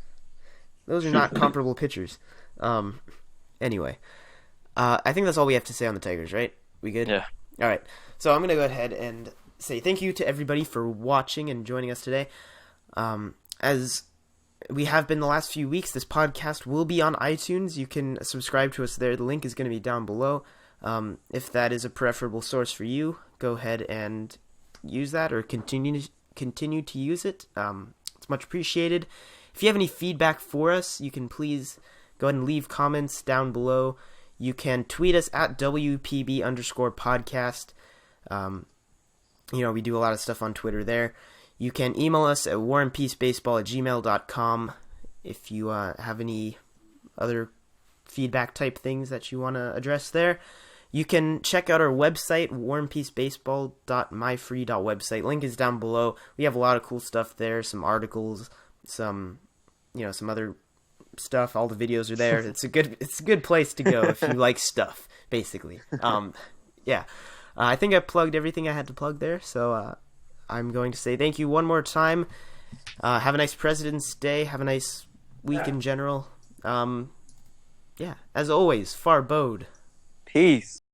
A: Those are not comparable pitchers. Anyway. I think that's all we have to say on the Tigers, right? We good?
C: Yeah.
A: All right. So I'm going to go ahead and say thank you to everybody for watching and joining us today. As we have been the last few weeks, this podcast will be on iTunes. You can subscribe to us there. The link is going to be down below. If that is a preferable source for you, go ahead and use that, or continue to use it. It's much appreciated. If you have any feedback for us, you can please go ahead and leave comments down below. You can tweet us at WPB_podcast. We do a lot of stuff on Twitter there. You can email us at warandpeacebaseball@gmail.com if you have any other feedback type things that you want to address there. You can check out our website, warandpeacebaseball.myfree.website. Link is down below. We have a lot of cool stuff there, some articles, some other stuff. All the videos are there. It's a good place to go if you like stuff, basically. Yeah. I think I plugged everything I had to plug there, so I'm going to say thank you one more time. Have a nice President's Day. Have a nice week in general. As always, Far Bode.
C: Peace.